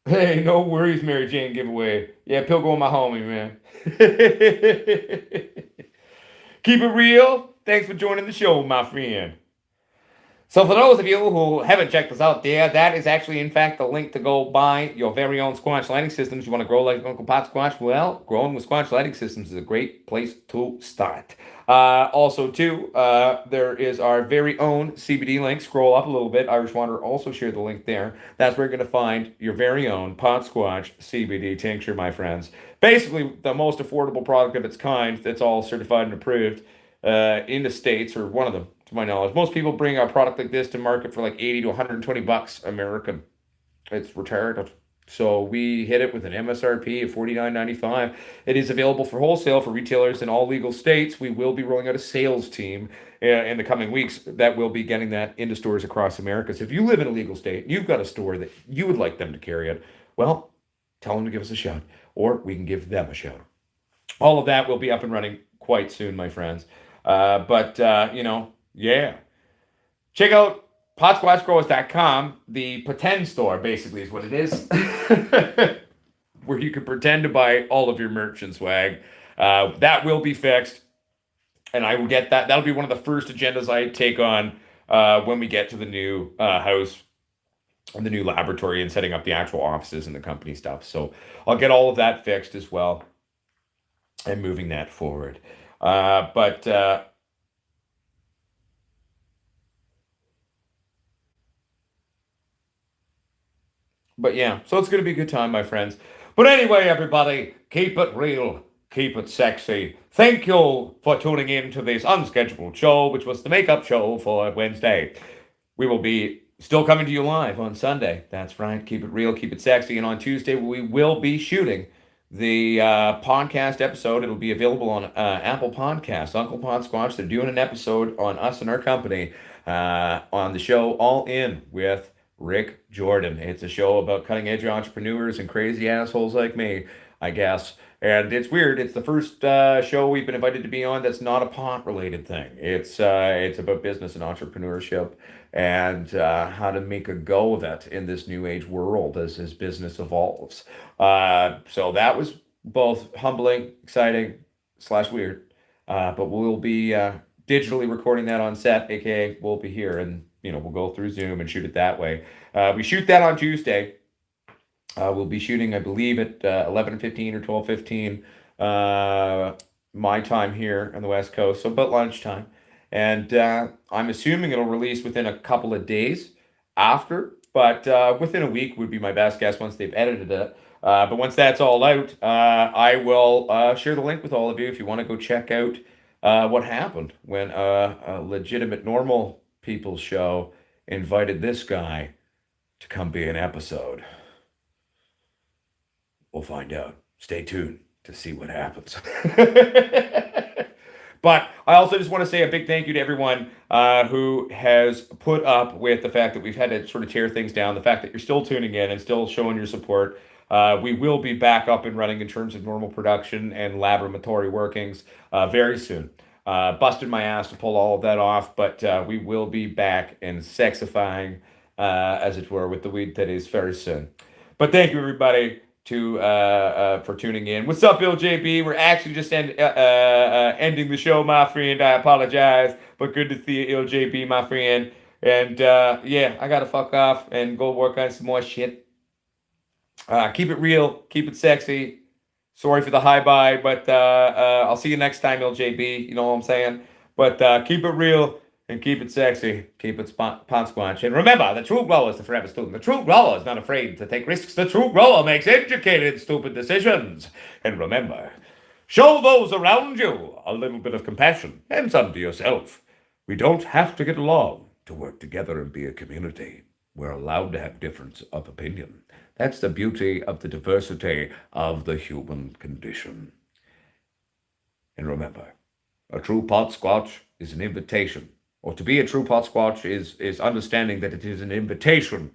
Hey, no worries, Mary Jane giveaway. Yeah, Pilgrim on my homie, man. Keep it real. Thanks for joining the show, my friend. So, for those of you who haven't checked us out there, that is actually, in fact, the link to go buy your very own squash lighting systems. You want to grow like Uncle Potsquatch? Well, growing with squash lighting systems is a great place to start. Also, too, there is our very own CBD link. Scroll up a little bit. Irish Water also shared the link there. That's where you're going to find your very own Potsquatch CBD tincture, my friends. Basically, the most affordable product of its kind that's all certified and approved in the States, or one of them, to my knowledge. Most people bring a product like this to market for like 80 to 120 bucks American. It's retarded. So we hit it with an MSRP of $49.95. It is available for wholesale for retailers in all legal states. We will be rolling out a sales team in the coming weeks that will be getting that into stores across America. So if you live in a legal state, you've got a store that you would like them to carry it, well, tell them to give us a shout, or we can give them a shout. All of that will be up and running quite soon, my friends. But yeah. Check out potsquatchgrowers.com. The pretend store, basically, is what it is. Where you can pretend to buy all of your merch and swag. That will be fixed. And I will get that. That'll be one of the first agendas I take on when we get to the new house and the new laboratory and setting up the actual offices and the company stuff. So I'll get all of that fixed as well and moving that forward. But yeah, so it's going to be a good time, my friends. But anyway, everybody, keep it real, keep it sexy. Thank you for tuning in to this unscheduled show, which was the makeup show for Wednesday. We will be still coming to you live on Sunday. That's right, keep it real, keep it sexy. And on Tuesday, we will be shooting the podcast episode. It'll be available on Apple Podcasts. Uncle Pod Squatch, they're doing an episode on us and our company on the show All In with Rick Jordan. It's a show about cutting edge entrepreneurs and crazy assholes like me, I guess. And it's weird. It's the first show we've been invited to be on that's not a pot related thing. It's about business and entrepreneurship and how to make a go of it in this new age world as business evolves. So that was both humbling, exciting, slash weird. But we'll be digitally recording that on set, aka we'll be here and we'll go through Zoom and shoot it that way. We shoot that on Tuesday. We'll be shooting, I believe, at 11:15 or 12:15 my time here on the West Coast, so about lunchtime. And I'm assuming it'll release within a couple of days after, but within a week would be my best guess once they've edited it. But once that's all out, I will share the link with all of you if you want to go check out what happened when a legitimate normal people's show invited this guy to come be an episode. We'll find out. Stay tuned to see what happens. But I also just want to say a big thank you to everyone who has put up with the fact that we've had to sort of tear things down, the fact that you're still tuning in and still showing your support. We will be back up and running in terms of normal production and laboratory workings very soon. Busted my ass to pull all of that off, but we will be back and sexifying, as it were, with the weed that is very soon. But thank you, everybody, for tuning in. What's up, LJB? We're actually just ending the show, my friend. I apologize, but good to see you, LJB, my friend. And yeah, I gotta fuck off and go work on some more shit. Keep it real, keep it sexy. Sorry for the high bye, but I'll see you next time, LJB. You know what I'm saying? But keep it real, and keep it sexy. Keep it Potsquatch. And remember, the true grower is the forever student. The true grower is not afraid to take risks. The true grower makes educated, stupid decisions. And remember, show those around you a little bit of compassion and some to yourself. We don't have to get along to work together and be a community. We're allowed to have difference of opinion. That's the beauty of the diversity of the human condition. And remember, a true Potsquatch is an invitation. Or to be a true Potsquatch is understanding that it is an invitation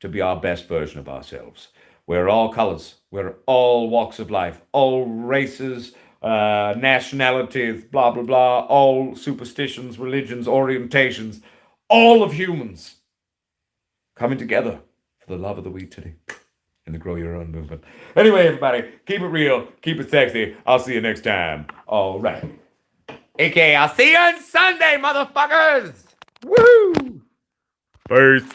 to be our best version of ourselves. We're all colors. We're all walks of life. All races, nationalities, blah, blah, blah. All superstitions, religions, orientations. All of humans coming together for the love of the wheat today and the grow your own movement. Anyway, everybody, keep it real, keep it sexy. I'll see you next time. All right. AKA, I'll see you on Sunday, motherfuckers. Woo! Peace.